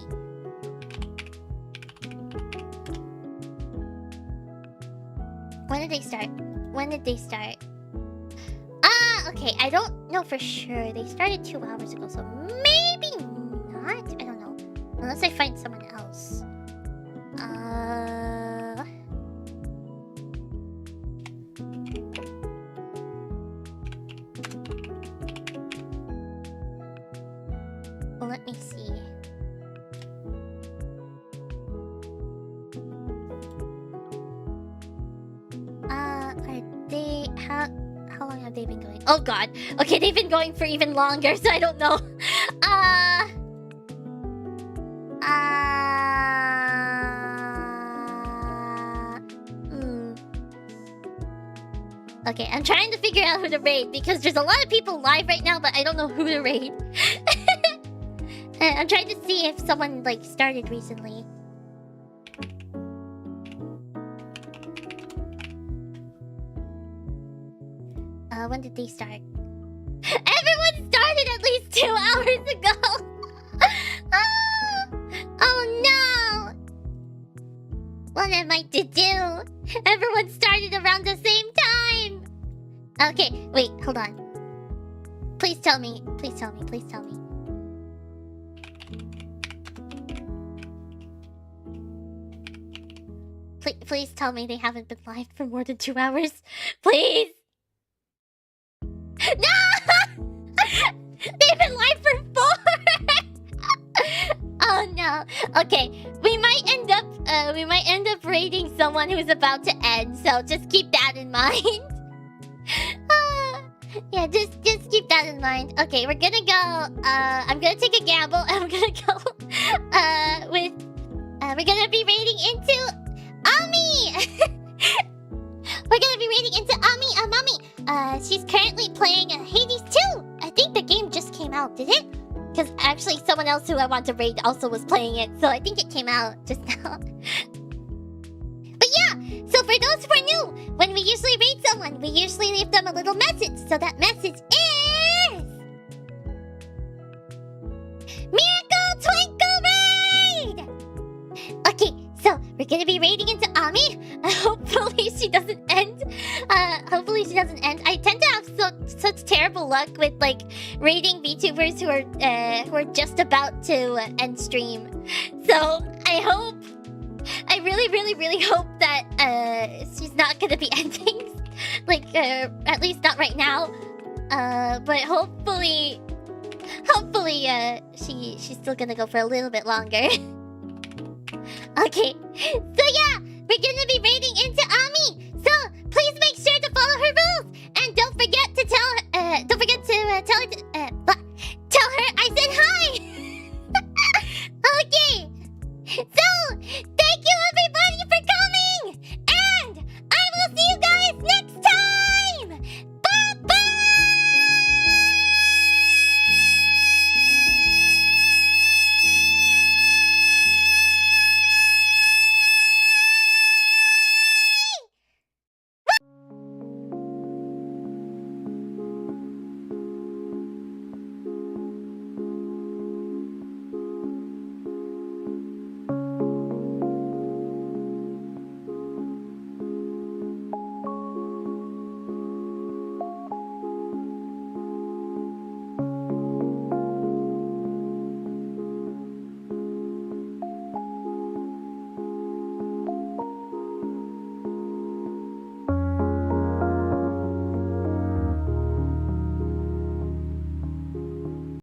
When did they start? Okay, I don't know for sure. They started 2 hours ago, so maybe not. I don't know. Unless I find someone else. Let me see. Are they... How long have they been going? Oh god. Okay, they've been going for even longer, so I don't know. Okay, I'm trying to figure out who to raid because there's a lot of people live right now, but I don't know who to raid. I'm trying to see if someone started recently. When did they start? Everyone started at least 2 hours ago. Oh no! What am I to do? Everyone started around the same time. Okay, wait, hold on. Please tell me. Please tell me. Please tell me. Please tell me they haven't been live for more than 2 hours. Please. No! Okay, we might end up rating someone who's about to end, so just keep that in mind. Yeah, just keep that in mind. Okay, we're gonna go. I'm gonna take a gamble. I'm gonna go with. We're gonna be rating into Ami. We're gonna be rating into Ami Amami. She's currently playing Hades 2. I think the game just came out, did it? Because actually someone else who I want to rate also was playing it, so I think it came out just now. But yeah, so for those who are new, when we usually rate someone, we usually leave them a little message. So that message is... Miracle Twinkle Raid! Okay, so we're gonna be rating into Ami. Hopefully she doesn't end. I tend to have such terrible luck with like rating VTubers who are just about to end stream. So I really hope that she's not gonna be ending. Like at least not right now. But hopefully she's still gonna go for a little bit longer. Okay, so yeah, we're gonna be raiding into Ami. So please make sure to follow her rules, and don't forget to tell her. Tell her I said hi.